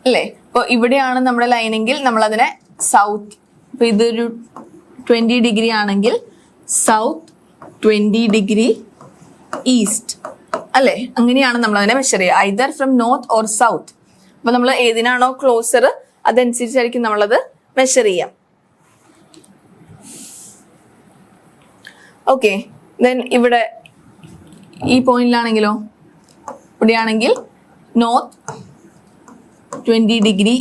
അല്ലേ. ഇപ്പോൾ ഇവിടെയാണ് നമ്മുടെ ലൈനെങ്കിൽ നമ്മൾ അതിനെ സൗത്ത്, ഇപ്പൊ ഇതൊരു 20 ഡിഗ്രി ആണെങ്കിൽ സൗത്ത് 20 ഡിഗ്രി ഈസ്റ്റ് അല്ലേ, അങ്ങനെയാണ് നമ്മൾ അതിനെ മെഷർ ചെയ്യുക. Either from north or south. അപ്പൊ നമ്മൾ ഏതിനാണോ ക്ലോസർ അതനുസരിച്ചായിരിക്കും നമ്മളത് മെഷർ ചെയ്യാം. ഓക്കെ, ദെൻ ഇവിടെ ഈ പോയിന്റിലാണെങ്കിലോ ഇവിടെയാണെങ്കിൽ നോർത്ത് 20 ഡിഗ്രി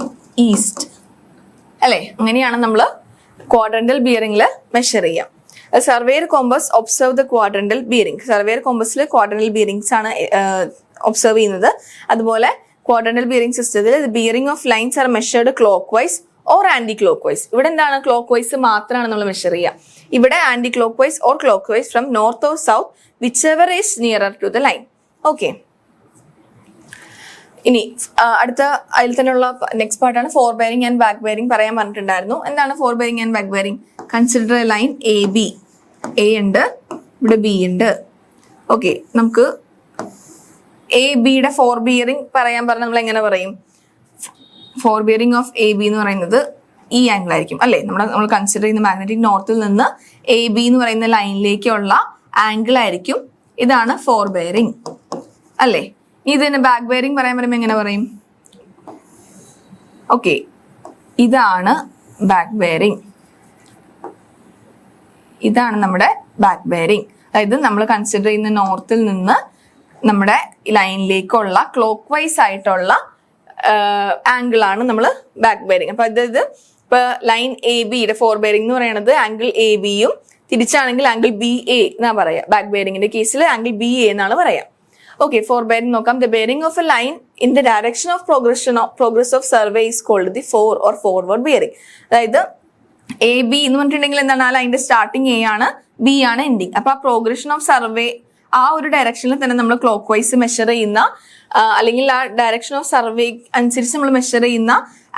ഈസ്റ്റ് അല്ലേ, അങ്ങനെയാണ് നമ്മൾ ക്വാഡ്രന്റൽ ബിയറിംഗിൽ മെഷർ ചെയ്യാം. Surveyor compass observe the quadrantal bearing. Surveyor കോമ്പസിൽ ക്വാഡ്രന്റൽ ബിയറിംഗ്സ് ആണ് ഒബ്സർവ് ചെയ്യുന്നത്. അതുപോലെ ക്വാഡ്രന്റൽ ബിയറിംഗ് സിസ്റ്റത്തിൽ bearing of lines are measured clock vice or anticlockwise. ഇവിടെ എന്താണ്? ക്ലോക്ക് വൈസ് മാത്രമാണ് നമ്മൾ മെഷർ ചെയ്യുക. ഇവിടെ anti clock vice or clockwise from north or south whichever is nearer to the line. Okay, ഇനി അടുത്ത അതിൽ തന്നെയുള്ള നെക്സ്റ്റ് പാർട്ടാണ് four bearing and back bearing പറയാൻ പറഞ്ഞിട്ടുണ്ടായിരുന്നു. എന്താണ് four bearing and back bearing? Consider A line A B. A ഉണ്ട്, ഇവിടെ ബി ഉണ്ട്. ഓക്കെ, നമുക്ക് എ ബിയുടെ ഫോർ ബിയറിംഗ് പറയാൻ പറഞ്ഞാൽ നമ്മൾ എങ്ങനെ പറയും? Four bearing of A B എന്ന് പറയുന്നത് ഈ ആംഗിൾ ആയിരിക്കും അല്ലേ. നമ്മൾ കൺസിഡർ ചെയ്യുന്ന മാഗ്നറ്റിക് നോർത്തിൽ നിന്ന് എ ബി എന്ന് പറയുന്ന ലൈനിലേക്കുള്ള ആംഗിൾ ആയിരിക്കും. ഇതാണ് ഫോർ ബെയറിംഗ് അല്ലേ. ഇത് തന്നെ ബാക്ക് ബെയറിംഗ് പറയാൻ പറയുമ്പോൾ എങ്ങനെ പറയും? ഓക്കെ, ഇതാണ് ബാക്ക് ബെയറിംഗ്. ഇതാണ് നമ്മുടെ ബാക്ക് ബെയറിംഗ്. അതായത് നമ്മൾ കൺസിഡർ ചെയ്യുന്ന നോർത്തിൽ നിന്ന് നമ്മുടെ ലൈനിലേക്കുള്ള ക്ലോക്ക് വൈസ് ആയിട്ടുള്ള ആംഗിൾ ആണ് നമ്മൾ ബാക്ക് ബെയറിംഗ്. അപ്പൊ അതായത് ഇപ്പൊ ലൈൻ എ ബിയുടെ ഫോർ ബെയറിംഗ് എന്ന് പറയുന്നത് ആംഗിൾ എ ബിയും തിരിച്ചാണെങ്കിൽ ആംഗിൾ ബി എ എന്നാ പറയാ. ബാക്ക് ബെയറിംഗിന്റെ കേസിൽ ആംഗിൾ ബി എ എന്നാണ് പറയാ. ഓക്കെ, ഫോർ ബെയറിംഗ് നോക്കാം. The bearing of a line in the direction of progress of survey is called the fore or forward bearing. അതായത് A B എന്ന് പറഞ്ഞിട്ടുണ്ടെങ്കിൽ എന്താണ്? ആ ലൈനിന്റെ സ്റ്റാർട്ടിങ് എ ആണ്, ബി ആണ് എൻഡിങ്. അപ്പൊ ആ പ്രോഗ്രഷൻ ഓഫ് സർവേ ആ ഒരു ഡയറക്ഷനിൽ തന്നെ നമ്മൾ ക്ലോക്ക് വൈസ് മെഷർ ചെയ്യുന്ന അല്ലെങ്കിൽ ആ ഡയറക്ഷൻ ഓഫ് സർവേ അനുസരിച്ച് നമ്മൾ മെഷർ ചെയ്യുന്ന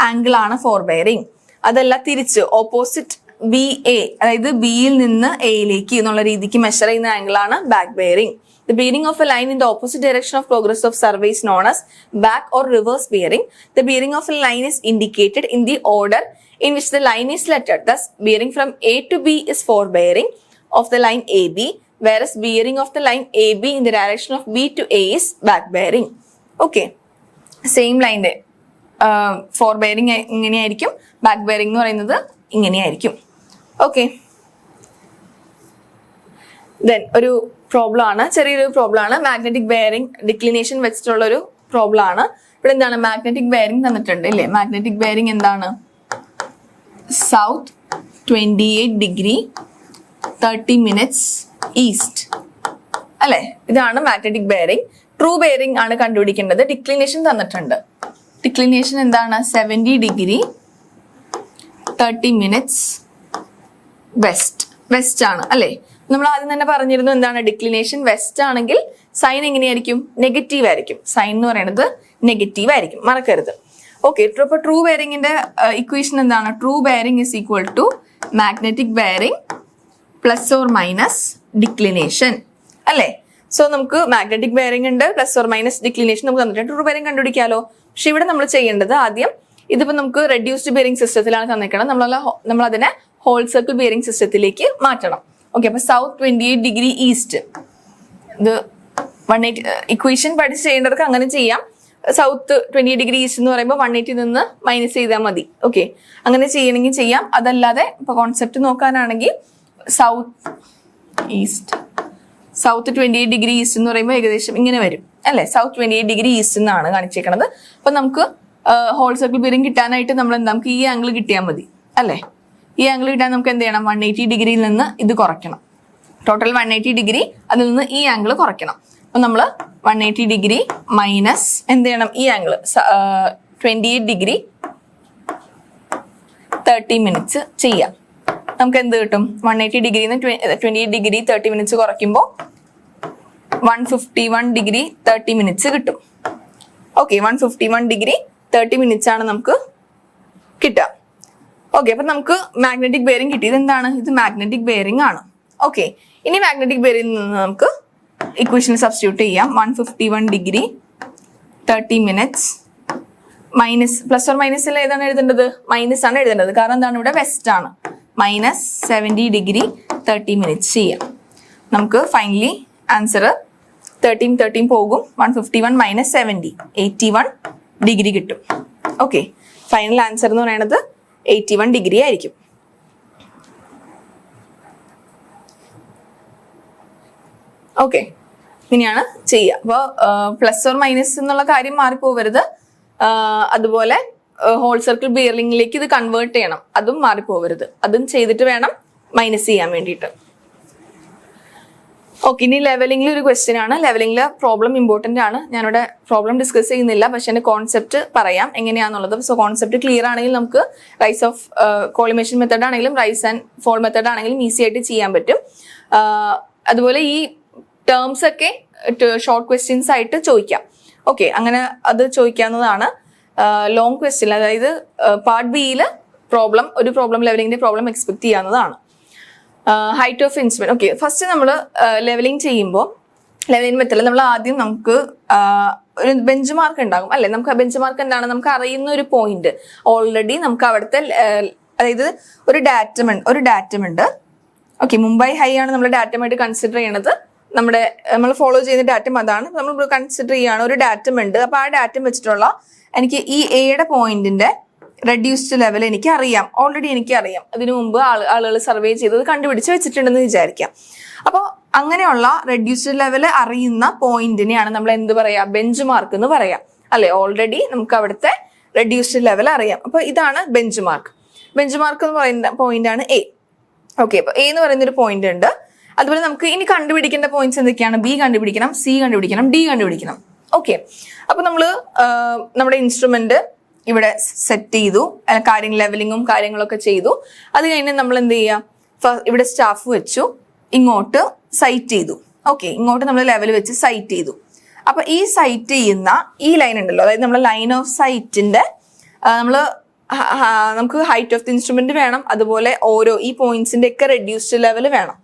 ആംഗിൾ ആണ് ഫോർ ബെയറിംഗ്. അതല്ല തിരിച്ച് ഓപ്പോസിറ്റ് ബി എ, അതായത് ബിയിൽ നിന്ന് എയിലേക്ക് എന്നുള്ള രീതിക്ക് മെഷർ ചെയ്യുന്ന ആംഗിൾ ആണ് back bearing. The bearing of a line in the opposite direction of progress of survey is known as back or reverse bearing. The bearing of a line is indicated in the order in which the line is lettered. Thus, bearing from A to B is forebearing of the line AB, whereas bearing of the line AB in the direction of B to A is back bearing. Okay, same line. Forebearing ഇങ്ങനെയായിരിക്കും, back bearing എന്ന് പറയുന്നത് ഇങ്ങനെയായിരിക്കും. Okay, then ഒരു problem ആണ്, ചെറിയൊരു problem ആണ്. Magnetic bearing declination വെച്ചിട്ടുള്ള ഒരു പ്രോബ്ലം ആണ്. ഇവിടെ എന്താണ് മാഗ്നറ്റിക് ബെയറിംഗ് തന്നിട്ടുണ്ട് ഇല്ലേ? മാഗ്നറ്റിക് ബെയറിംഗ് എന്താണ്? സൗത്ത് 28 ഡിഗ്രി 30 മിനിറ്റ്സ് ഈസ്റ്റ് അല്ലെ? ഇതാണ് മാഗ്നറ്റിക് ബെയറിംഗ്. ട്രൂ ബെയറിംഗ് ആണ് കണ്ടുപിടിക്കേണ്ടത്. ഡിക്ലിനേഷൻ തന്നിട്ടുണ്ട്. ഡിക്ലിനേഷൻ എന്താണ്? 70 ഡിഗ്രി 30 മിനിറ്റ്സ് വെസ്റ്റ് ആണ് അല്ലെ? നമ്മൾ ആദ്യം തന്നെ പറഞ്ഞിരുന്നു എന്താണ്? ഡിക്ലിനേഷൻ വെസ്റ്റ് ആണെങ്കിൽ സൈൻ എങ്ങനെയായിരിക്കും? നെഗറ്റീവ് ആയിരിക്കും. സൈൻ എന്ന് പറയുന്നത് നെഗറ്റീവ് ആയിരിക്കും, മറക്കരുത്. ഓക്കെ, ഇപ്പൊ ട്രൂ ബെയറിംഗിന്റെ ഇക്വേഷൻ എന്താണ്? True bearing is equal to magnetic bearing plus or minus declination അല്ലെ? സോ നമുക്ക് മാഗ്നറ്റിക് ബെയറിംഗ് ഉണ്ട്, പ്ലസ് ഓർ മൈനസ് ഡിക്ലിനേഷൻ നമുക്ക് തന്നിട്ടുണ്ട്. ട്രൂ ബെയറിംഗ് കണ്ടുപിടിക്കാലോ. പക്ഷെ ഇവിടെ നമ്മൾ ചെയ്യേണ്ടത് ആദ്യം, ഇതിപ്പോ നമുക്ക് റെഡ്യൂസ്ഡ് ബെയറിംഗ് സിസ്റ്റത്തിലാണ് തന്നിരിക്കണം, നമ്മൾ അതിനെ ഹോൾ സർക്കിൾ ബെയറിംഗ് സിസ്റ്റത്തിലേക്ക് മാറ്റണം. ഓക്കെ, അപ്പൊ സൗത്ത് 28 ഡിഗ്രി ഈസ്റ്റ്, ഇത് 180 ഇക്വേഷൻ പഠിച്ച് ചെയ്യേണ്ടവർക്ക് അങ്ങനെ ചെയ്യാം. സൗത്ത് 28 ഡിഗ്രി ഈസ്റ്റ് എന്ന് പറയുമ്പോൾ 180 നിന്ന് മൈനസ് ചെയ്താൽ മതി. ഓക്കെ, അങ്ങനെ ചെയ്യണമെങ്കിൽ ചെയ്യാം. അതല്ലാതെ ഇപ്പൊ കോൺസെപ്റ്റ് നോക്കാനാണെങ്കിൽ സൗത്ത് 28 ഡിഗ്രി ഈസ്റ്റ് എന്ന് പറയുമ്പോൾ ഏകദേശം ഇങ്ങനെ വരും അല്ലെ? സൗത്ത് 28 ഡിഗ്രി ഈസ്റ്റ് എന്നാണ് കാണിച്ചേക്കണത്. അപ്പൊ നമുക്ക് ഹോൾ സർക്കിൾ ബെയറിംഗ് കിട്ടാനായിട്ട് നമുക്ക് ഈ ആംഗിൾ കിട്ടിയാൽ മതി അല്ലെ? ഈ ആംഗിൾ കിട്ടാൻ നമുക്ക് എന്ത് ചെയ്യണം? 180 ഡിഗ്രിയിൽ നിന്ന് ഇത് കുറയ്ക്കണം. ടോട്ടൽ 180 ഡിഗ്രി, അതിൽ നിന്ന് ഈ ആംഗിൾ കുറയ്ക്കണം. അപ്പൊ നമ്മൾ 180 ഡിഗ്രി മൈനസ് എന്ത് ചെയ്യണം? ഈ ആംഗിൾ 28 ഡിഗ്രി 30 മിനിറ്റ്സ് ചെയ്യാം. നമുക്ക് എന്ത് കിട്ടും? 180 ഡിഗ്രിന്ന് 28 ഡിഗ്രി 30 മിനിറ്റ്സ് കുറയ്ക്കുമ്പോൾ 151 ഡിഗ്രി 30 മിനിറ്റ്സ് കിട്ടും. ഓക്കെ, 151 ഡിഗ്രി 30 മിനിറ്റ്സ് ആണ് നമുക്ക് കിട്ടുക. ഓക്കെ, അപ്പൊ നമുക്ക് മാഗ്നറ്റിക് ബെയറിംഗ് കിട്ടി. ഇതെന്താണ്? ഇത് മാഗ്നറ്റിക് ബെയറിംഗ് ആണ്. ഓക്കെ, ഇനി മാഗ്നറ്റിക് ബെയറിംഗിൽ നിന്ന് നമുക്ക് ഇക്വേഷൻ സബ്സ്റ്റിറ്റ്യൂട്ട് ചെയ്യാം. 151 degree 30 minutes minus, plus or മൈനസിൽ ഏതാണ് എഴുതേണ്ടത്? മൈനസ് ആണ് എഴുതേണ്ടത്. കാരണം എന്താണ്? ഇവിടെ വെസ്റ്റ് ആണ്. മൈനസ് 70 ഡിഗ്രി 30 മിനിറ്റ്സ് ചെയ്യാം. നമുക്ക് ഫൈനലി ആൻസർ 13 പോകും. 151 മൈനസ് 70 81 ഡിഗ്രി കിട്ടും. ഓക്കെ, ഫൈനൽ ആൻസർ എന്ന് പറയുന്നത് 81 ഡിഗ്രി ആയിരിക്കും. ഓക്കെ, ഇങ്ങനെയാണ് ചെയ്യുക. അപ്പോൾ പ്ലസ് ഓർ മൈനസ് എന്നുള്ള കാര്യം മാറിപ്പോവരുത്. അതുപോലെ ഹോൾ സർക്കിൾ ബെയറിംഗിലേക്ക് ഇത് കൺവേർട്ട് ചെയ്യണം, അതും മാറിപ്പോവരുത്. അതും ചെയ്തിട്ട് വേണം മൈനസ് ചെയ്യാൻ വേണ്ടിയിട്ട്. ഓക്കെ, ഇനി ലെവലിംഗിൽ ഒരു ക്വസ്റ്റ്യൻ ആണ്. ലെവലിംഗിലെ പ്രോബ്ലം ഇമ്പോർട്ടന്റ് ആണ്. ഞാനിവിടെ പ്രോബ്ലം ഡിസ്കസ് ചെയ്യുന്നില്ല, പക്ഷെ എൻ്റെ കോൺസെപ്റ്റ് പറയാം എങ്ങനെയാണെന്നുള്ളത്. സോ കോൺസെപ്റ്റ് ക്ലിയർ ആണെങ്കിൽ നമുക്ക് റൈസ് ഓഫ് കോളിമേഷൻ മെത്തേഡ് ആണെങ്കിലും റൈസ് ആൻഡ് ഫോൾ മെത്തേഡ് ആണെങ്കിലും ഈസി ആയിട്ട് ചെയ്യാൻ പറ്റും. അതുപോലെ ഈ ടേംസ് ഒക്കെ ഷോർട്ട് ക്വസ്റ്റ്യൻസ് ആയിട്ട് ചോദിക്കാം. ഓക്കെ, അങ്ങനെ അത് ചോദിക്കാവുന്നതാണ്. ലോങ് ക്വസ്റ്റ്യൻ, അതായത് പാർട്ട് ബിയിൽ ഒരു പ്രോബ്ലം ലെവലിംഗിന്റെ പ്രോബ്ലം എക്സ്പെക്ട് ചെയ്യാവുന്നതാണ്. Height of instrument. Okay, first നമ്മൾ ലെവലിംഗ് ചെയ്യുമ്പോൾ ലെവലിംഗ് മെത്തേഡിൽ നമ്മൾ ആദ്യം നമുക്ക് ഒരു ബെഞ്ച് മാർക്ക് ഉണ്ടാകും അല്ലെ? നമുക്ക് ആ ബെഞ്ച് മാർക്ക് എന്താണ്? നമുക്ക് അറിയുന്ന ഒരു പോയിന്റ് ഓൾറെഡി നമുക്ക് അവിടുത്തെ, അതായത് ഒരു ഡാറ്റം ഉണ്ട്. ഓക്കെ, മുംബൈ ഹൈ ആണ് നമ്മൾ ഡാറ്റമായിട്ട് കൺസിഡർ ചെയ്യണത്. നമ്മൾ ഫോളോ ചെയ്യുന്ന ഡാറ്റം അതാണ് നമ്മൾ കൺസിഡർ ചെയ്യാണ്. ഒരു ഡാറ്റം ഉണ്ട്. അപ്പൊ ആ ഡാറ്റം വെച്ചിട്ടുള്ള എനിക്ക് ഈ എയുടെ പോയിന്റിന്റെ റെഡ്യൂസ്ഡ് ലെവൽ ഓൾറെഡി എനിക്ക് അറിയാം. അതിനു മുമ്പ് ആളുകൾ സർവേ ചെയ്തത് കണ്ടുപിടിച്ച് വെച്ചിട്ടുണ്ടെന്ന് വിചാരിക്കാം. അപ്പോൾ അങ്ങനെയുള്ള റെഡ്യൂസ്ഡ് ലെവൽ അറിയുന്ന പോയിന്റിനെയാണ് നമ്മൾ എന്ത് പറയാ? ബെഞ്ച് മാർക്ക് എന്ന് പറയാം അല്ലെ? ഓൾറെഡി നമുക്ക് അവിടുത്തെ റെഡ്യൂസ്ഡ് ലെവൽ അറിയാം. അപ്പൊ ഇതാണ് ബെഞ്ച് മാർക്ക്. ബെഞ്ച് മാർക്ക് എന്ന് പറയുന്ന പോയിന്റ് ആണ് എ. ഓക്കെ, അപ്പൊ എ എന്ന് പറയുന്ന ഒരു പോയിന്റ് ഉണ്ട്. അതുപോലെ നമുക്ക് ഇനി കണ്ടുപിടിക്കേണ്ട പോയിന്റ്സ് എന്തൊക്കെയാണ്? ബി കണ്ടുപിടിക്കണം, സി കണ്ടുപിടിക്കണം, ഡി കണ്ടുപിടിക്കണം. ഓക്കെ, അപ്പൊ നമ്മുടെ ഇൻസ്ട്രുമെന്റ് ഇവിടെ സെറ്റ് ചെയ്തു, ലെവലിങ്ങും കാര്യങ്ങളൊക്കെ ചെയ്തു. അത് കഴിഞ്ഞ് നമ്മൾ എന്ത് ചെയ്യാം? ഇവിടെ സ്റ്റാഫ് വെച്ചു, ഇങ്ങോട്ട് സൈറ്റ് ചെയ്തു. ഓക്കെ, ഇങ്ങോട്ട് നമ്മൾ ലെവൽ വെച്ച് സൈറ്റ് ചെയ്തു. അപ്പൊ ഈ സൈറ്റ് ചെയ്യുന്ന ഈ ലൈൻ ഉണ്ടല്ലോ, അതായത് നമ്മുടെ ലൈൻ ഓഫ് സൈറ്റിന്റെ നമ്മൾ നമുക്ക് ഹൈറ്റ് ഓഫ് ദി ഇൻസ്ട്രുമെന്റ് വേണം, അതുപോലെ ഓരോ ഈ പോയിന്റ്സിന്റെ ഒക്കെ റെഡ്യൂസ്ഡ് ലെവൽ വേണം.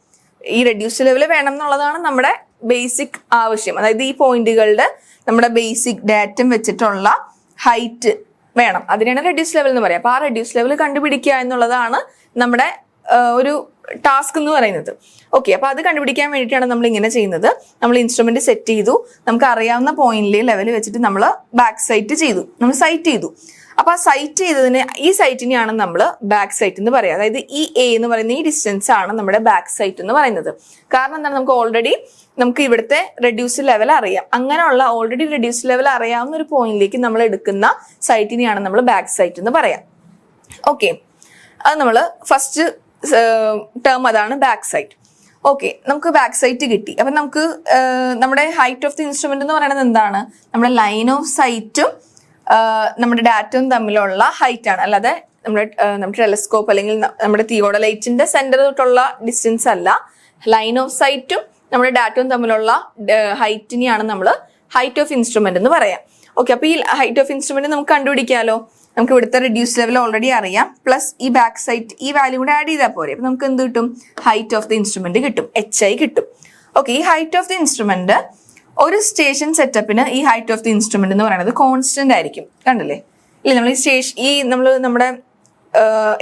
ഈ റെഡ്യൂസ്ഡ് ലെവൽ വേണം എന്നുള്ളതാണ് നമ്മുടെ ബേസിക് ആവശ്യം. അതായത് ഈ പോയിന്റുകളുടെ നമ്മുടെ ബേസിക് ഡാറ്റം വെച്ചിട്ടുള്ള ഹൈറ്റ് വേണം, അതിനാണ് റെഡ്യൂസ് ലെവൽ എന്ന് പറയുക. അപ്പൊ ആ റെഡ്യൂസ് ലെവൽ കണ്ടുപിടിക്കുക എന്നുള്ളതാണ് നമ്മുടെ ഒരു ടാസ്ക് എന്ന് പറയുന്നത്. ഓക്കെ, അപ്പൊ അത് കണ്ടുപിടിക്കാൻ വേണ്ടിയിട്ടാണ് നമ്മൾ ഇങ്ങനെ ചെയ്യുന്നത്. നമ്മൾ ഇൻസ്ട്രുമെന്റ് സെറ്റ് ചെയ്തു, നമുക്ക് അറിയാവുന്ന പോയിന്റിലെ ലെവൽ വെച്ചിട്ട് നമ്മൾ ബാക്ക് സൈറ്റ് ചെയ്തു, നമ്മൾ സൈറ്റ് ചെയ്തു. അപ്പൊ ആ സൈറ്റ് ചെയ്തതിന് ഈ സൈറ്റിനെയാണ് നമ്മൾ ബാക്ക് സൈറ്റ് എന്ന് പറയുക. അതായത് ഈ എ എന്ന് പറയുന്ന ഈ ഡിസ്റ്റൻസ് ആണ് നമ്മുടെ ബാക്ക് സൈറ്റ് എന്ന് പറയുന്നത്. കാരണം എന്താണ്, നമുക്ക് ഓൾറെഡി നമുക്ക് ഇവിടുത്തെ റെഡ്യൂസ് ലെവൽ അറിയാം. അങ്ങനെയുള്ള ഓൾറെഡി റെഡ്യൂസ് ലെവൽ അറിയാവുന്ന ഒരു പോയിന്റിലേക്ക് നമ്മൾ എടുക്കുന്ന സൈറ്റിനെയാണ് നമ്മൾ ബാക്ക് സൈറ്റ് എന്ന് പറയാം. ഓക്കെ, അത് നമ്മൾ ഫസ്റ്റ് ടേം അതാണ് ബാക്ക് സൈറ്റ്. ഓക്കെ, നമുക്ക് ബാക്ക് സൈറ്റ് കിട്ടി. അപ്പൊ നമുക്ക് നമ്മുടെ ഹൈറ്റ് ഓഫ് ദി ഇൻസ്ട്രുമെന്റ് എന്ന് പറയുന്നത് എന്താണ്, നമ്മുടെ ലൈൻ ഓഫ് സൈറ്റും നമ്മുടെ ഡാറ്റയും തമ്മിലുള്ള ഹൈറ്റ് ആണ്. അല്ലാതെ നമ്മുടെ ടെലസ്കോപ്പ് അല്ലെങ്കിൽ നമ്മുടെ തിയോഡലൈറ്റിന്റെ സെന്റർ തൊട്ടുള്ള ഡിസ്റ്റൻസ് അല്ല. ലൈൻ ഓഫ് സൈറ്റും നമ്മുടെ ഡാറ്റയും തമ്മിലുള്ള ഹൈറ്റിനെയാണ് നമ്മൾ ഹൈറ്റ് ഓഫ് ഇൻസ്ട്രുമെന്റ് എന്ന് പറയാം. ഓക്കെ, അപ്പൊ ഈ ഹൈറ്റ് ഓഫ് ഇൻസ്ട്രുമെന്റ് നമുക്ക് കണ്ടുപിടിക്കാമല്ലോ. നമുക്ക് ഇവിടുത്തെ റെഡ്യൂസ് ലെവൽ ഓൾറെഡി അറിയാം, പ്ലസ് ഈ ബാക്ക് സൈറ്റ് ഈ വാല്യൂ കൂടെ ആഡ് ചെയ്താൽ പോരെ. അപ്പൊ നമുക്ക് എന്ത് കിട്ടും, ഹൈറ്റ് ഓഫ് ദി ഇൻസ്ട്രുമെന്റ് കിട്ടും, HI കിട്ടും. ഓക്കെ, ഈ ഹൈറ്റ് ഓഫ് ദി ഇൻസ്ട്രുമെന്റ് ഒരു സ്റ്റേഷൻ സെറ്റപ്പിന് ഈ ഹൈറ്റ് ഓഫ് ദി ഇൻസ്ട്രുമെന്റ് എന്ന് പറയുന്നത് കോൺസ്റ്റന്റ് ആയിരിക്കും. കണ്ടില്ലേ, ഇല്ല നമ്മൾ ഈ നമ്മുടെ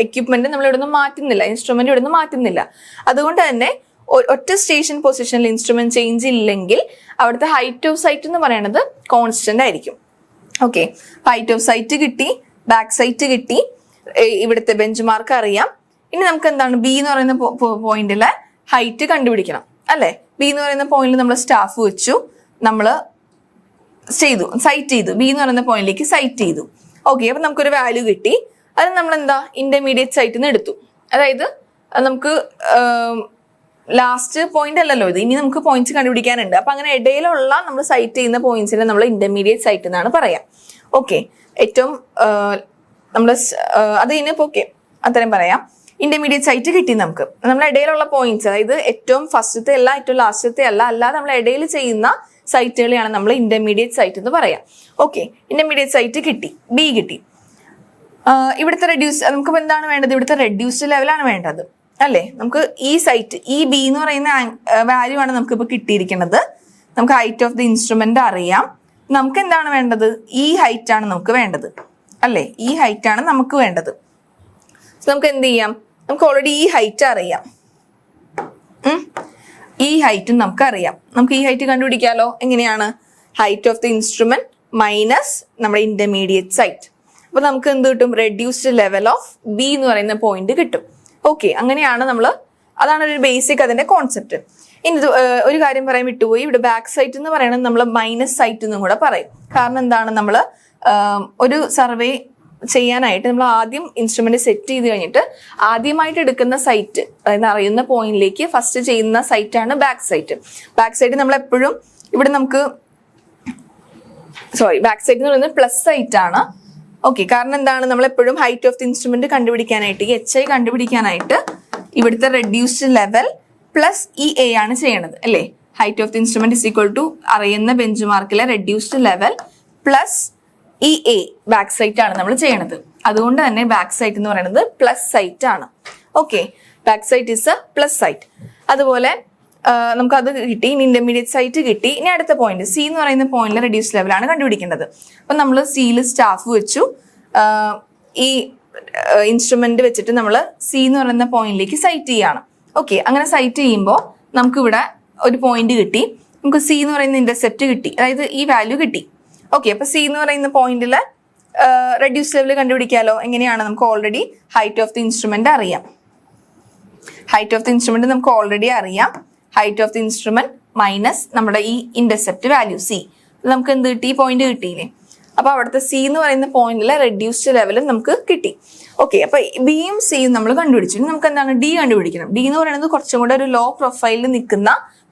എക്യുപ്മെന്റ് നമ്മൾ ഇവിടെ നിന്ന് മാറ്റുന്നില്ല, ഇൻസ്ട്രുമെന്റ് ഇവിടെ നിന്ന് മാറ്റുന്നില്ല. അതുകൊണ്ട് തന്നെ ഒറ്റ സ്റ്റേഷൻ പൊസിഷനിൽ ഇൻസ്ട്രുമെന്റ് ചേഞ്ച് ഇല്ലെങ്കിൽ അവിടുത്തെ ഹൈറ്റ് ഓഫ് സൈറ്റ് എന്ന് പറയുന്നത് കോൺസ്റ്റന്റ് ആയിരിക്കും. ഓക്കെ, ഹൈറ്റ് ഓഫ് സൈറ്റ് കിട്ടി, ബാക്ക് സൈറ്റ് കിട്ടി, ഇവിടുത്തെ ബെഞ്ച് മാർക്ക് അറിയാം. ഇനി നമുക്ക് എന്താണ്, ബി എന്ന് പറയുന്ന പോയിന്റിലെ ഹൈറ്റ് കണ്ടുപിടിക്കണം അല്ലെ. ബി എന്ന് പറയുന്ന പോയിന്റിൽ നമ്മൾ സ്റ്റാഫ് വെച്ചു, നമ്മൾ സൈറ്റ് ചെയ്തു, ബി എന്ന് പറയുന്ന പോയിന്റിലേക്ക് സൈറ്റ് ചെയ്തു. ഓക്കെ, അപ്പൊ നമുക്കൊരു വാല്യൂ കിട്ടി. അത് നമ്മൾ എന്താ, ഇന്റർമീഡിയറ്റ് സൈറ്റിൽ നിന്ന് എടുത്തു. അതായത് നമുക്ക് ലാസ്റ്റ് പോയിന്റ് അല്ലല്ലോ ഇത്, ഇനി നമുക്ക് പോയിന്റ്സ് കണ്ടുപിടിക്കാനുണ്ട്. അപ്പൊ അങ്ങനെ ഇടയിലുള്ള നമ്മൾ സൈറ്റ് ചെയ്യുന്ന പോയിന്റ്സിനെ നമ്മൾ ഇന്റർമീഡിയറ്റ് സൈറ്റ് എന്നാണ് പറയാം. ഓക്കെ, ഏറ്റവും നമ്മൾ അത് കഴിഞ്ഞപ്പോ ഓക്കെ അത്രയും പറയാം. ഇന്റർമീഡിയറ്റ് സൈറ്റ് കിട്ടി നമുക്ക്. നമ്മളെ ഇടയിലുള്ള പോയിന്റ്സ്, അതായത് ഏറ്റവും ഫസ്റ്റത്തെ അല്ല ഏറ്റവും ലാസ്റ്റത്തെ അല്ല, അല്ലാതെ നമ്മൾ ഇടയിൽ ചെയ്യുന്ന സൈറ്റുകളെയാണ് നമ്മൾ ഇന്റർമീഡിയറ്റ് സൈറ്റ് എന്ന് പറയാം. ഓക്കെ, ഇന്റർമീഡിയറ്റ് സൈറ്റ് കിട്ടി, ബി കിട്ടി. ഇവിടുത്തെ നമുക്ക് എന്താണ് വേണ്ടത്, ഇവിടുത്തെ റെഡ്യൂസ്ഡ് ലെവലാണ് വേണ്ടത് അല്ലേ. നമുക്ക് ഈ സൈറ്റ്, ഈ ബി എന്ന് പറയുന്ന വാല്യൂ ആണ് നമുക്ക് ഇപ്പൊ കിട്ടിയിരിക്കുന്നത്. നമുക്ക് ഹൈറ്റ് ഓഫ് ദി ഇൻസ്ട്രുമെന്റ് അറിയാം. നമുക്ക് എന്താണ് വേണ്ടത്, ഈ ഹൈറ്റ് ആണ് നമുക്ക് വേണ്ടത് അല്ലേ. ഈ ഹൈറ്റ് ആണ് നമുക്ക് വേണ്ടത്. നമുക്ക് എന്ത് ചെയ്യാം, നമുക്ക് ഓൾറെഡി ഈ ഹൈറ്റ് അറിയാം, ഈ ഹൈറ്റും നമുക്ക് അറിയാം. നമുക്ക് ഈ ഹൈറ്റ് കണ്ടുപിടിക്കാമല്ലോ. എങ്ങനെയാണ്, height of the instrument minus നമ്മുടെ ഇന്റർമീഡിയറ്റ് സൈറ്റ്. അപ്പൊ നമുക്ക് എന്ത് കിട്ടും, റെഡ്യൂസ്ഡ് ലെവൽ ഓഫ് ബി എന്ന് പറയുന്ന പോയിന്റ് കിട്ടും. ഓക്കെ, അങ്ങനെയാണ് അതാണ് ഒരു ബേസിക് അതിന്റെ കോൺസെപ്റ്റ്. ഇനി ഒരു കാര്യം പറയാൻ വിട്ടുപോയി, ഇവിടെ ബാക്ക് സൈറ്റ് എന്ന് പറയുന്നത് നമ്മൾ മൈനസ് സൈറ്റ് എന്നും കൂടെ പറയും. കാരണം എന്താണ്, നമ്മൾ ഒരു സർവേ ചെയ്യാനായിട്ട് നമ്മൾ ആദ്യം ഇൻസ്ട്രുമെന്റ് സെറ്റ് ചെയ്ത് കഴിഞ്ഞിട്ട് ആദ്യമായിട്ട് എടുക്കുന്ന സൈറ്റ്, അതായത് അറിയുന്ന പോയിന്റിലേക്ക് ഫസ്റ്റ് ചെയ്യുന്ന സൈറ്റ് ആണ് ബാക്ക് സൈറ്റ്. ബാക്ക് സൈറ്റ് നമ്മൾ എപ്പോഴും ഇവിടെ ബാക്ക് സൈറ്റ് എന്ന് പറയുന്നത് പ്ലസ് സൈറ്റ് ആണ്. ഓക്കെ, കാരണം എന്താണ്, നമ്മൾ എപ്പോഴും ഹൈറ്റ് ഓഫ് ദി ഇൻസ്ട്രുമെന്റ് കണ്ടുപിടിക്കാനായിട്ട്, HI കണ്ടുപിടിക്കാനായിട്ട് ഇവിടുത്തെ റെഡ്യൂസ്ഡ് ലെവൽ പ്ലസ് ഈ എ ആണ് ചെയ്യണത് അല്ലേ. Height of the instrument is equal to അറിയുന്ന ബെഞ്ച് മാർക്കിലെ റെഡ്യൂസ്ഡ് ലെവൽ പ്ലസ് ഈ എ ബാക്ക് സൈറ്റ് ആണ് നമ്മൾ ചെയ്യണത്. അതുകൊണ്ട് തന്നെ ബാക്ക് സൈറ്റ് എന്ന് പറയുന്നത് പ്ലസ് സൈറ്റ് ആണ്. Okay, back sight is a plus sight. അതുപോലെ നമുക്ക് അത് കിട്ടി. ഇനി ഇന്റർമീഡിയറ്റ് സൈറ്റ് കിട്ടി. ഇനി അടുത്ത പോയിന്റ് സി എന്ന് പറയുന്ന പോയിന്റിലെ റെഡ്യൂസ് ലെവലാണ് കണ്ടുപിടിക്കേണ്ടത്. അപ്പൊ നമ്മൾ സിയിൽ സ്റ്റാഫ് വെച്ചു, ഈ ഇൻസ്ട്രുമെന്റ് വെച്ചിട്ട് നമ്മൾ സി എന്ന് പറയുന്ന പോയിന്റിലേക്ക് സൈറ്റ് ചെയ്യാണ്. ഓക്കെ, അങ്ങനെ സൈറ്റ് ചെയ്യുമ്പോൾ നമുക്ക് ഇവിടെ ഒരു പോയിന്റ് കിട്ടി. നമുക്ക് സി എന്ന് പറയുന്ന ഇന്റർസെപ്റ്റ് കിട്ടി, അതായത് ഈ വാല്യൂ കിട്ടി. ഓക്കെ, അപ്പൊ സി എന്ന് പറയുന്ന പോയിന്റിലെ റെഡ്യൂസ് ലെവൽ കണ്ടുപിടിക്കാമല്ലോ. എങ്ങനെയാണ്, നമുക്ക് already height of the instrument അറിയാം. ഹൈറ്റ് ഓഫ് ദി ഇൻസ്ട്രുമെന്റ് നമുക്ക് ഓൾറെഡി അറിയാം. Height of the instrument minus നമ്മുടെ ഈ ഇന്റർസെപ്റ്റ് വാല്യൂ സി, നമുക്ക് എന്ത് കിട്ടി, പോയിന്റ് കിട്ടിയില്ലേ. അപ്പൊ അവിടുത്തെ സി എന്ന് പറയുന്ന പോയിന്റിലെ റെഡ്യൂസ്ഡ് ലെവലും നമുക്ക് കിട്ടി. ഓക്കെ, അപ്പൊ ബിയും സിയും നമ്മൾ കണ്ടുപിടിച്ചു. നമുക്ക് എന്താണ്, ഡി കണ്ടുപിടിക്കണം. ഡി എന്ന് പറയുന്നത് കുറച്ചും കൂടെ ഒരു ലോ പ്രൊഫൈലിൽ നിൽക്കുന്ന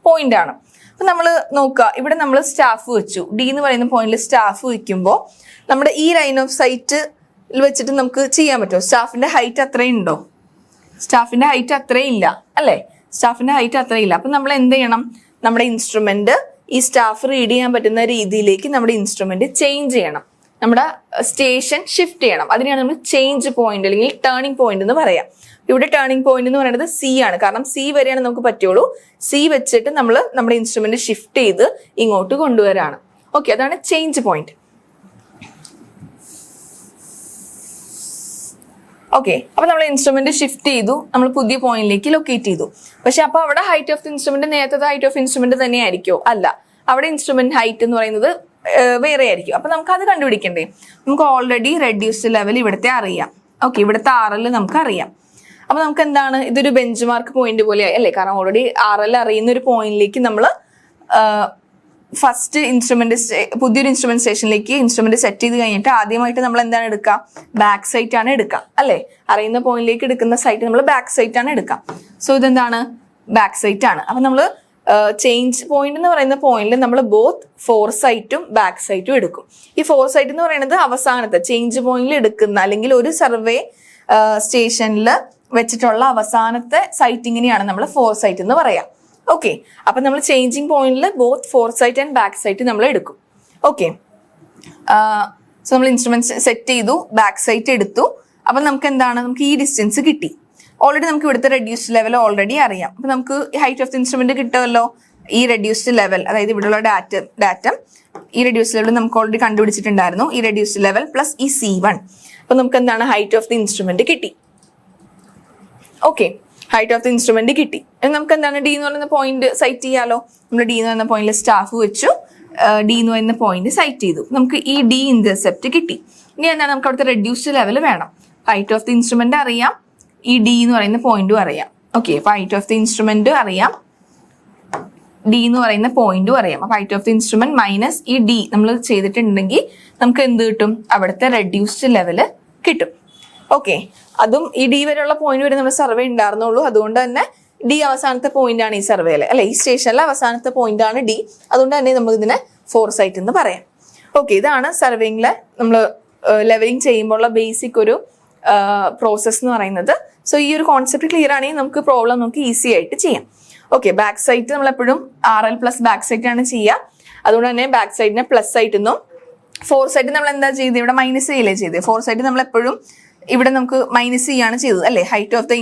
പോയിന്റ് ആണ്. അപ്പൊ നമ്മൾ നോക്കുക, ഇവിടെ നമ്മൾ സ്റ്റാഫ് വെച്ചു. ഡി എന്ന് പറയുന്ന പോയിന്റിൽ സ്റ്റാഫ് വെക്കുമ്പോൾ നമ്മുടെ ഈ ലൈൻ ഓഫ് സൈറ്റ് വെച്ചിട്ട് നമുക്ക് ചെയ്യാൻ പറ്റുമോ? സ്റ്റാഫിന്റെ ഹൈറ്റ് അത്രയും ഉണ്ടോ? സ്റ്റാഫിന്റെ ഹൈറ്റ് അത്രയും ഇല്ല അല്ലേ. സ്റ്റാഫിന്റെ ഹൈറ്റ് അത്രയും ഇല്ല. അപ്പൊ നമ്മൾ എന്ത് ചെയ്യണം, നമ്മുടെ ഇൻസ്ട്രുമെന്റ് ഈ സ്റ്റാഫ് റീഡ് ചെയ്യാൻ പറ്റുന്ന രീതിയിലേക്ക് നമ്മുടെ ഇൻസ്ട്രുമെന്റ് ചേഞ്ച് ചെയ്യണം നമ്മുടെ സ്റ്റേഷൻ ഷിഫ്റ്റ് ചെയ്യണം. അതിനെയാണ് നമ്മൾ ചേഞ്ച് പോയിന്റ് അല്ലെങ്കിൽ ടേണിംഗ് പോയിന്റ് എന്ന് പറയാം. ഇവിടെ ടേണിംഗ് പോയിന്റ് എന്ന് പറയുന്നത് സി ആണ്. കാരണം സി വരെയാണ് നമുക്ക് പറ്റുള്ളൂ. സി വെച്ചിട്ട് നമ്മൾ നമ്മുടെ ഇൻസ്ട്രുമെന്റ് ഷിഫ്റ്റ് ചെയ്ത് ഇങ്ങോട്ട് കൊണ്ടുവരാണ്. ഓക്കെ, അതാണ് ചേഞ്ച് പോയിന്റ്. ഓക്കെ, അപ്പൊ നമ്മൾ ഇൻസ്ട്രുമെന്റ് ഷിഫ്റ്റ് ചെയ്തു, നമ്മൾ പുതിയ പോയിന്റിലേക്ക് ലൊക്കേറ്റ് ചെയ്തു. പക്ഷെ അപ്പൊ അവിടെ ഹൈറ്റ് ഓഫ് ദി ഇൻസ്ട്രുമെന്റ് നേരത്തെ ഹൈറ്റ് ഓഫ് ഇൻസ്ട്രുമെന്റ് തന്നെ ആയിരിക്കോ? അല്ല, അവിടെ ഇൻസ്ട്രുമെന്റ് ഹൈറ്റ് എന്ന് പറയുന്നത് വേറെ ആയിരിക്കും. അപ്പൊ നമുക്ക് അത് കണ്ടുപിടിക്കണ്ടേ? നമുക്ക് ഓൾറെഡി റെഡ്യൂസ്ഡ് ലെവൽ ഇവിടുത്തെ അറിയാം. ഓക്കെ, ഇവിടുത്തെ RL നമുക്ക് അറിയാം. അപ്പൊ നമുക്ക് എന്താണ്, ഇതൊരു ബെഞ്ച് മാർക്ക് പോയിന്റ് പോലെ അല്ലേ? കാരണം ഓൾറെഡി RL അറിയുന്ന ഒരു പോയിന്റിലേക്ക് നമ്മൾ ഫസ്റ്റ് ഇൻസ്ട്രുമെന്റ് പുതിയൊരു ഇൻസ്ട്രുമെന്റ് സ്റ്റേഷനിലേക്ക് ഇൻസ്ട്രുമെന്റ് സെറ്റ് ചെയ്ത് കഴിഞ്ഞിട്ട് ആദ്യമായിട്ട് നമ്മൾ എന്താണ് എടുക്കുക? ബാക്ക് സൈറ്റ് ആണ് എടുക്കുക അല്ലേ? അറിയുന്ന പോയിന്റിലേക്ക് എടുക്കുന്ന സൈറ്റ് നമ്മൾ ബാക്ക് സൈറ്റ് ആണ് എടുക്കുക. സോ ഇതെന്താണ്? ബാക്ക് സൈറ്റ് ആണ്. അപ്പൊ നമ്മൾ ചേഞ്ച് പോയിന്റ് എന്ന് പറയുന്ന പോയിന്റിൽ നമ്മൾ ബോത്ത് ഫോർ സൈറ്റും ബാക്ക് സൈറ്റും എടുക്കും. ഈ ഫോർ സൈറ്റ് എന്ന് പറയുന്നത് അവസാനത്തെ ചേഞ്ച് പോയിന്റിൽ എടുക്കുന്ന അല്ലെങ്കിൽ ഒരു സർവേ സ്റ്റേഷനിൽ വെച്ചിട്ടുള്ള അവസാനത്തെ സൈറ്റിങ്ങിനെയാണ് നമ്മൾ ഫോർ സൈറ്റ് എന്ന് പറയാം. ഓക്കെ, അപ്പൊ നമ്മൾ ചേഞ്ചിങ് പോയിന്റിൽ both fore sight and back sight നമ്മൾ എടുക്കും. ഓക്കെ, സോ നമ്മൾ ഇൻസ്ട്രുമെന്റ് സെറ്റ് ചെയ്തു, ബാക്ക് സൈറ്റ് എടുത്തു. അപ്പൊ നമുക്ക് എന്താണ്, നമുക്ക് ഈ ഡിസ്റ്റൻസ് കിട്ടി. ഓൾറെഡി നമുക്ക് ഇവിടുത്തെ റെഡ്യൂസ്ഡ് ലെവൽ ഓൾറെഡി അറിയാം. അപ്പൊ നമുക്ക് ഹൈറ്റ് ഓഫ് ദി ഇൻസ്ട്രുമെന്റ് കിട്ടുമല്ലോ. ഈ റെഡ്യൂസ്ഡ് ലെവൽ, അതായത് ഇവിടെയുള്ള ഡാറ്റം ഈ റെഡ്യൂസ്ഡ് ലെവൽ നമുക്ക് ഓൾറെഡി കണ്ടുപിടിച്ചിട്ടുണ്ടായിരുന്നു. ഈ റെഡ്യൂസ്ഡ് ലെവൽ പ്ലസ് ഈ C1. അപ്പൊ നമുക്ക് എന്താണ്, ഹൈറ്റ് ഓഫ് ദി ഇൻസ്ട്രുമെന്റ് കിട്ടി. Okay, height of the instrument കിട്ടി. നമുക്ക് എന്താണ്, D എന്ന് പറയുന്ന പോയിന്റ് സൈറ്റ് ചെയ്യാലോ. നമ്മൾ D എന്ന് പറയുന്ന പോയിന്റിൽ സ്റ്റാഫ് വെച്ചു, D എന്ന് പറയുന്ന പോയിന്റ് സൈറ്റ് ചെയ്തു. നമുക്ക് ഈ D ഇന്റർസെപ്റ്റ് കിട്ടി. ഇനി എന്താണ്, നമുക്ക് അവിടുത്തെ റെഡ്യൂസ്ഡ് ലെവൽ വേണം. ഹൈറ്റ് ഓഫ് ദി ഇൻസ്ട്രുമെന്റ് അറിയാം, ഈ D എന്ന് പറയുന്ന പോയിന്റും അറിയാം. ഓക്കെ, അപ്പൊ ഹൈറ്റ് ഓഫ് ദി ഇൻസ്ട്രുമെന്റ് അറിയാം, D എന്ന് പറയുന്ന പോയിന്റും അറിയാം. അപ്പൊ height of the instrument minus ഈ D നമ്മൾ ചെയ്തിട്ടുണ്ടെങ്കിൽ നമുക്ക് എന്ത് കിട്ടും? അവിടുത്തെ റെഡ്യൂസ്ഡ് ലെവല് കിട്ടും. ഓക്കെ, അതും ഈ D വരെയുള്ള പോയിന്റ് വരെ നമ്മൾ സർവേ ഉണ്ടായിരുന്നുള്ളൂ. അതുകൊണ്ട് തന്നെ D അവസാനത്തെ പോയിന്റ് ആണ് ഈ സർവേയിലെ, അല്ലെ ഈ സ്റ്റേഷനിലെ അവസാനത്തെ പോയിന്റ് ആണ് D. അതുകൊണ്ട് തന്നെ നമുക്ക് ഇതിനെ ഫോർ സൈറ്റ് എന്ന് പറയാം. ഓക്കെ, ഇതാണ് സർവേയിങ്ങിലെ നമ്മൾ ലെവലിംഗ് ചെയ്യുമ്പോഴുള്ള ബേസിക് ഒരു പ്രോസസ് എന്ന് പറയുന്നത്. സോ ഈ ഒരു കോൺസെപ്റ്റ് ക്ലിയർ ആണെങ്കിൽ നമുക്ക് പ്രോബ്ലം നമുക്ക് ഈസി ആയിട്ട് ചെയ്യാം. ഓക്കെ, ബാക്ക് സൈറ്റ് നമ്മൾ എപ്പോഴും RL പ്ലസ് ബാക്ക് സൈറ്റ് ആണ് ചെയ്യുക. അതുകൊണ്ട് തന്നെ ബാക്ക് സൈറ്റിനെ പ്ലസ് സൈറ്റ് എന്നും ഫോർ സൈറ്റ് നമ്മൾ എന്താ ചെയ്തത്? ഇവിടെ മൈനസ് ചെയ്യല്ലേ ചെയ്തത്? ഫോർ സൈറ്റ് നമ്മൾ എപ്പോഴും ഇവിടെ നമുക്ക് മൈനസ് ചെയ്യാണ് ചെയ്തത് അല്ലേ? Height of the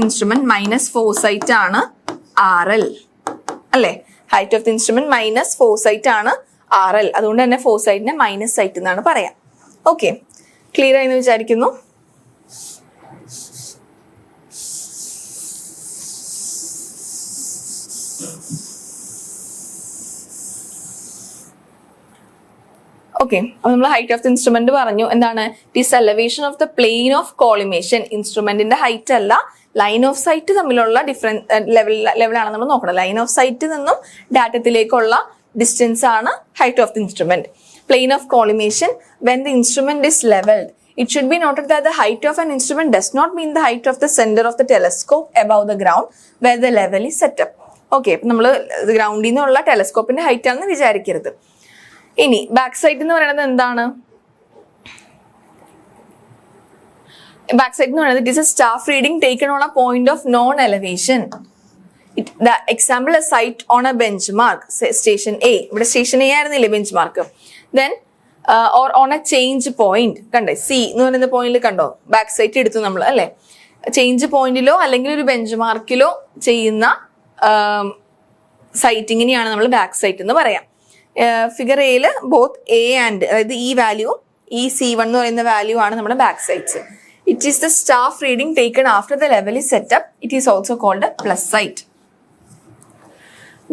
instrument minus fore sight ആണ് RL അല്ലേ? Height of the instrument minus fore sight ആണ് RL. അതുകൊണ്ട് തന്നെ ഫോർ സൈറ്റിനെ മൈനസ് സൈറ്റ് എന്നാണ് പറയാം. ഓക്കെ, ക്ലിയർ ആയെന്ന് വിചാരിക്കുന്നു. ഓക്കെ, അപ്പൊ നമ്മൾ ഹൈറ്റ് ഓഫ് ദി ഇൻസ്ട്രുമെന്റ് പറഞ്ഞു. എന്താണ്? It is elevation of the plane of collimation. ഇൻസ്ട്രുമെന്റിന്റെ ഹൈറ്റ് അല്ല, ലൈൻ ഓഫ് സൈറ്റ് തമ്മിലുള്ള ലെവലാണ് നമ്മൾ നോക്കണം. ലൈൻ ഓഫ് സൈറ്റ് നിന്നും ഡാറ്റത്തിലേക്കുള്ള ഡിസ്റ്റൻസ് ആണ് height of the instrument. Plane of collimation, when the instrument is leveled, it should be noted that the height of an instrument does not mean the height of the center of the telescope above the ground where the level is set up. Okay, അപ്പൊ നമ്മൾ ഗ്രൗണ്ടിൽ നിന്നുള്ള ടെലസ്കോപ്പിന്റെ height ആണെന്ന് വിചാരിക്കരുത്. ഇനി back sight എന്ന് പറയുന്നത് എന്താണ്? ബാക്ക് സൈറ്റ് എന്ന് പറയുന്നത് it is A staff reading taken on A point of known elevation. The example is site on a benchmark, station A. ഇവിടെ സ്റ്റേഷൻ A ആയിരുന്നില്ലേ benchmark? Then or on a change point. കണ്ടേ, C എന്ന് പറയുന്ന പോയിന്റിൽ കണ്ടോ back sight എടുത്തു നമ്മൾ അല്ലെ? ചേഞ്ച് പോയിന്റിലോ അല്ലെങ്കിൽ ഒരു ബെഞ്ച് മാർക്കിലോ ചെയ്യുന്ന സൈറ്റിങ്ങിനെയാണ് നമ്മൾ ബാക്ക് സൈറ്റ് എന്ന് പറയാം. ഫിഗർ എയിൽ ബോത്ത് A ആൻഡ്, അതായത് ഈ വാല്യൂ ഈ C1 എന്ന് പറയുന്ന വാല്യൂ ആണ് നമ്മുടെ back sites. It is the staff reading taken after the level is set up. It is also called a plus site.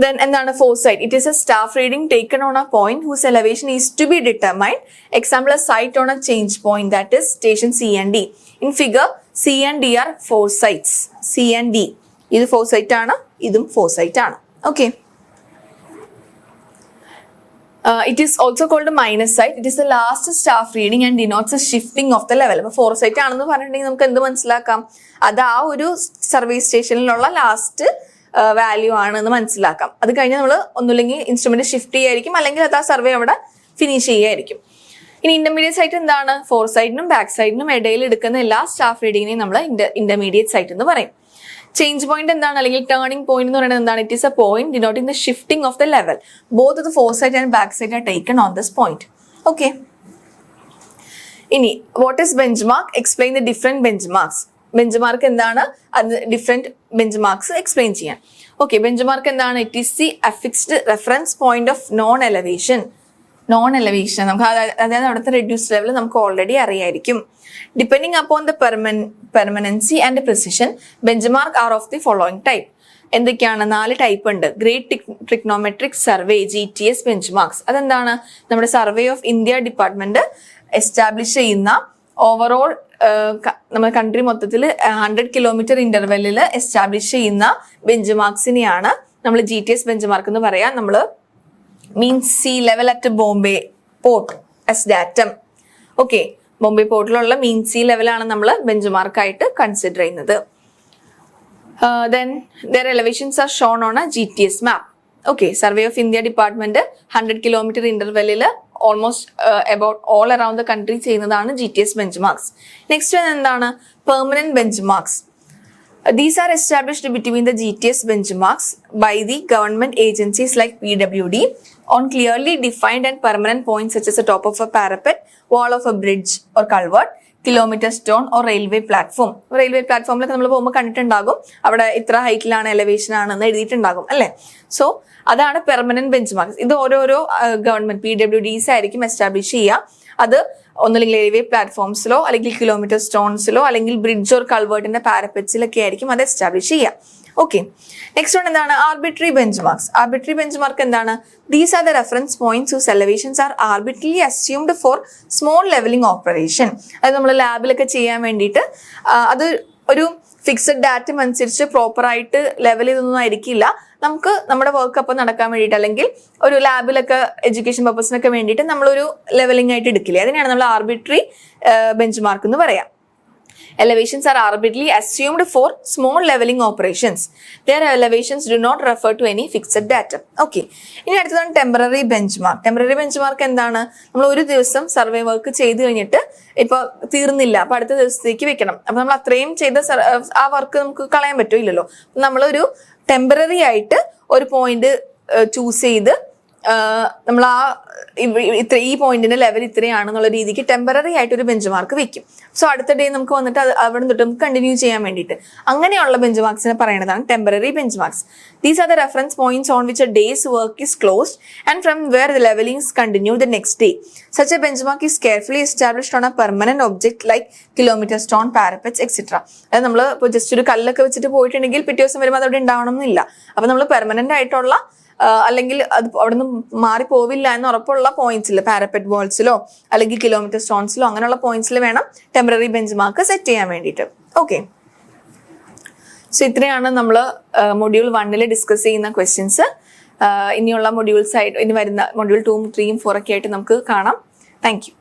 Then എന്താണ് four site? It is a staff reading taken on a point whose elevation is to be determined. Example, a site on a change point, that is station C and D. In figure, C and D are four sites. C and D. ഇത് four site ആണ്, ഇതും four site ആണ്. Okay. It is also called a minus site. It is the last staff reading and denotes a shifting of the level. അപ്പോൾ four site ആണെന്ന് പറഞ്ഞിട്ടുണ്ടെങ്കിൽ നമുക്ക് എന്ത് മനസ്സിലാക്കാം? അത് ആ ഒരു സർവീസ് സ്റ്റേഷനിലുള്ള ലാസ്റ്റ് വാല്യൂ ആണെന്ന് മനസ്സിലാക്കാം. അത് കഴിഞ്ഞ് നമ്മൾ ഒന്നുമില്ലെങ്കിൽ ഇൻസ്ട്രുമെന്റ് ഷിഫ്റ്റ് ചെയ്യായിരിക്കും, അല്ലെങ്കിൽ അത് ആ സർവേ അവിടെ ഫിനിഷ് ചെയ്യായിരിക്കും. ഇനി ഇന്റർമീഡിയറ്റ് സൈറ്റ് എന്താണ്? ഫോർ സൈറ്റിനും ബാക്ക് സൈറ്റിനും ഇടയിൽ എടുക്കുന്ന എല്ലാ സ്റ്റാഫ് റീഡിങ്ങിനെയും നമ്മൾ ഇന്റർമീഡിയറ്റ് സൈറ്റ് എന്ന് പറയും. ചേഞ്ച് പോയിന്റ് എന്താണ് അല്ലെങ്കിൽ ടേണിംഗ് പോയിന്റ് എന്ന് പറയുന്നത് എന്താണ്? It is a point denoting the shifting of the level. Both the fore side and back side are taken on this point. Okay, ഇനി what is benchmark? Explain the different benchmarks. Benchmark എന്താണ്? അത് different benchmarks explain ചെയ്യാം. Okay, benchmark എന്താണ്? It is the affixed reference point of known elevation. നമുക്ക് അതായത് അവിടുത്തെ reduced level നമുക്ക് already അറിയായിരിക്കും. Depending upon the permanency and precision, benchmark are of the following type. എന്തൊക്കെയാണ്? 4 type ഉണ്ട്. Great trigonometric survey, GTS benchmarks. അതെന്താണ്? നമ്മുടെ survey of India department establish ചെയ്യുന്ന ഓവറോൾ നമ്മുടെ കൺട്രി മൊത്തത്തിൽ 100 കിലോമീറ്റർ ഇന്റർവെല്ലിൽ എസ്റ്റാബ്ലിഷ് ചെയ്യുന്ന ബെഞ്ച് മാർക്സിനെയാണ് നമ്മൾ GTS ബെഞ്ച് മാർക്ക് എന്ന് പറയാം. നമ്മൾ means sea level at Bombay port as datum. Okay, Bombay പോർട്ടിലുള്ള മീൻ സീ ലെവലാണ് നമ്മൾ ബെഞ്ച് മാർക്കായിട്ട് കൺസിഡർ ചെയ്യുന്നത്. Then their elevations are shown on a GTS map. Okay, Survey of India Department 100 kilometer interval almost about all around the country ചെയ്യുന്നതാണ് GTS benchmarks. Next one എന്താണ്? Permanent benchmarks. These are established between the GTS benchmarks by the government agencies like PWD on clearly defined and permanent points such as the top of a parapet, wall of a bridge or culvert, kilometre stone or railway platform. Railway പ്ലാറ്റ്ഫോമിലൊക്കെ നമ്മൾ പോകുമ്പോൾ കണ്ടിട്ടുണ്ടാകും, അവിടെ ഇത്ര ഹൈറ്റിലാണ് elevation ആണെന്ന് എഴുതിയിട്ടുണ്ടാകും അല്ലേ. So അതാണ് permanent bench marks. ഇത് ഓരോരോ ഗവൺമെന്റ് PWDs ആയിരിക്കും എസ്റ്റാബ്ലിഷ് ചെയ്യുക. അത് ഒന്നുമില്ലെങ്കിൽ റെയിൽവേ പ്ലാറ്റ്ഫോംസിലോ അല്ലെങ്കിൽ കിലോമീറ്റർ സ്റ്റോൺസിലോ അല്ലെങ്കിൽ ബ്രിഡ്ജ് ഓർ കൾവേർട്ടിന്റെ പാരപ്പറ്റ്സിലൊക്കെ ആയിരിക്കും അത് എസ്റ്റാബ്ലിഷ് ചെയ്യുക. ഓക്കെ, നെക്സ്റ്റ് വൺ എന്താണ്? Arbitrary benchmarks. Arbitrary benchmark എന്താണ്? These are the reference points whose elevations are arbitrarily assumed for small levelling operation. അത് നമ്മൾ ലാബിലൊക്കെ ചെയ്യാൻ വേണ്ടിയിട്ട് അത് ഒരു ഫിക്സഡ് ഡാറ്റ അനുസരിച്ച് പ്രോപ്പറായിട്ട് ലെവൽ ചെയ്തൊന്നും ആയിരിക്കില്ല. നമുക്ക് നമ്മുടെ വർക്ക് അപ്പം നടക്കാൻ വേണ്ടിയിട്ട് അല്ലെങ്കിൽ ഒരു ലാബിലൊക്കെ എഡ്യൂക്കേഷൻ പർപ്പസിനൊക്കെ വേണ്ടിയിട്ട് നമ്മളൊരു ലെവലിംഗ് ആയിട്ട് എടുക്കില്ലേ, അതിനാണ് നമ്മൾ ആർബിട്രറി ബെഞ്ച് മാർക്ക് എന്ന് പറയാം. Elevations are arbitrarily assumed for small leveling operations. Their elevations do not refer to any fixed data. Okay. ഇനി അടുത്തതാണ് temporary bench mark. Temporary bench mark എന്താണ്? നമ്മൾ ഒരു ദിവസം സർവേ വർക്ക് ചെയ്ത് കഴിഞ്ഞിട്ട് ഇപ്പൊ തീർന്നില്ല, അപ്പൊ അടുത്ത ദിവസത്തേക്ക് വെക്കണം. അപ്പൊ നമ്മൾ അത്രയും ചെയ്ത ആ വർക്ക് നമുക്ക് കളയാൻ പറ്റില്ലല്ലോ. നമ്മളൊരു ടെമ്പററി ആയിട്ട് ഒരു പോയിന്റ് ചൂസ് ചെയ്ത് നമ്മൾ ഈ പോയിന്റിന്റെ ലെവൽ ഇത്രയാണെന്നുള്ള രീതിക്ക് ടെമ്പററി ആയിട്ട് ഒരു ബെഞ്ച് മാർക്ക് വെക്കും. സോ അടുത്ത ഡേ നമുക്ക് വന്നിട്ട് അവിടെ തൊട്ട് നമുക്ക് കണ്ടിന്യൂ ചെയ്യാൻ വേണ്ടിയിട്ട് അങ്ങനെയുള്ള ബെഞ്ച് മാർക്സിനെ പറയുന്നതാണ് temporary benchmarks. These are the reference points on which a day's work is closed and from where the levellings continue the next day. Such a benchmark is carefully established on a permanent object like kilometre stone, parapets etcetera. അതായത് നമ്മൾ ഇപ്പോൾ just ഒരു കല്ലൊക്കെ വെച്ചിട്ട് പോയിട്ടുണ്ടെങ്കിൽ പിറ്റേ ദിവസം വരുമ്പോൾ അതവിടെ ഉണ്ടാവണം എന്നില്ല. അപ്പൊ നമ്മൾ പെർമനന്റ് ആയിട്ടുള്ള അല്ലെങ്കിൽ അത് അവിടെ നിന്ന് മാറിപ്പോവില്ല എന്ന് ഉറപ്പുള്ള പോയിന്റ്സിൽ, പാരപ്പറ്റ് വാൾസിലോ അല്ലെങ്കിൽ കിലോമീറ്റർ സ്റ്റോൺസിലോ അങ്ങനെയുള്ള പോയിന്റ്സിൽ വേണം ടെമ്പററി ബെഞ്ച് മാർക്ക് സെറ്റ് ചെയ്യാൻ വേണ്ടിയിട്ട്. ഓക്കെ, സോ ഇത്രയാണ് നമ്മൾ മൊഡ്യൂൾ 1 ഡിസ്കസ് ചെയ്യുന്ന ക്വസ്റ്റ്യൻസ്. ഇനിയുള്ള മൊഡ്യൂൾസ് ആയിട്ട് ഇനി വരുന്ന മൊഡ്യൂൾ 2, 3, 4 ഒക്കെ ആയിട്ട് നമുക്ക് കാണാം. Thank you.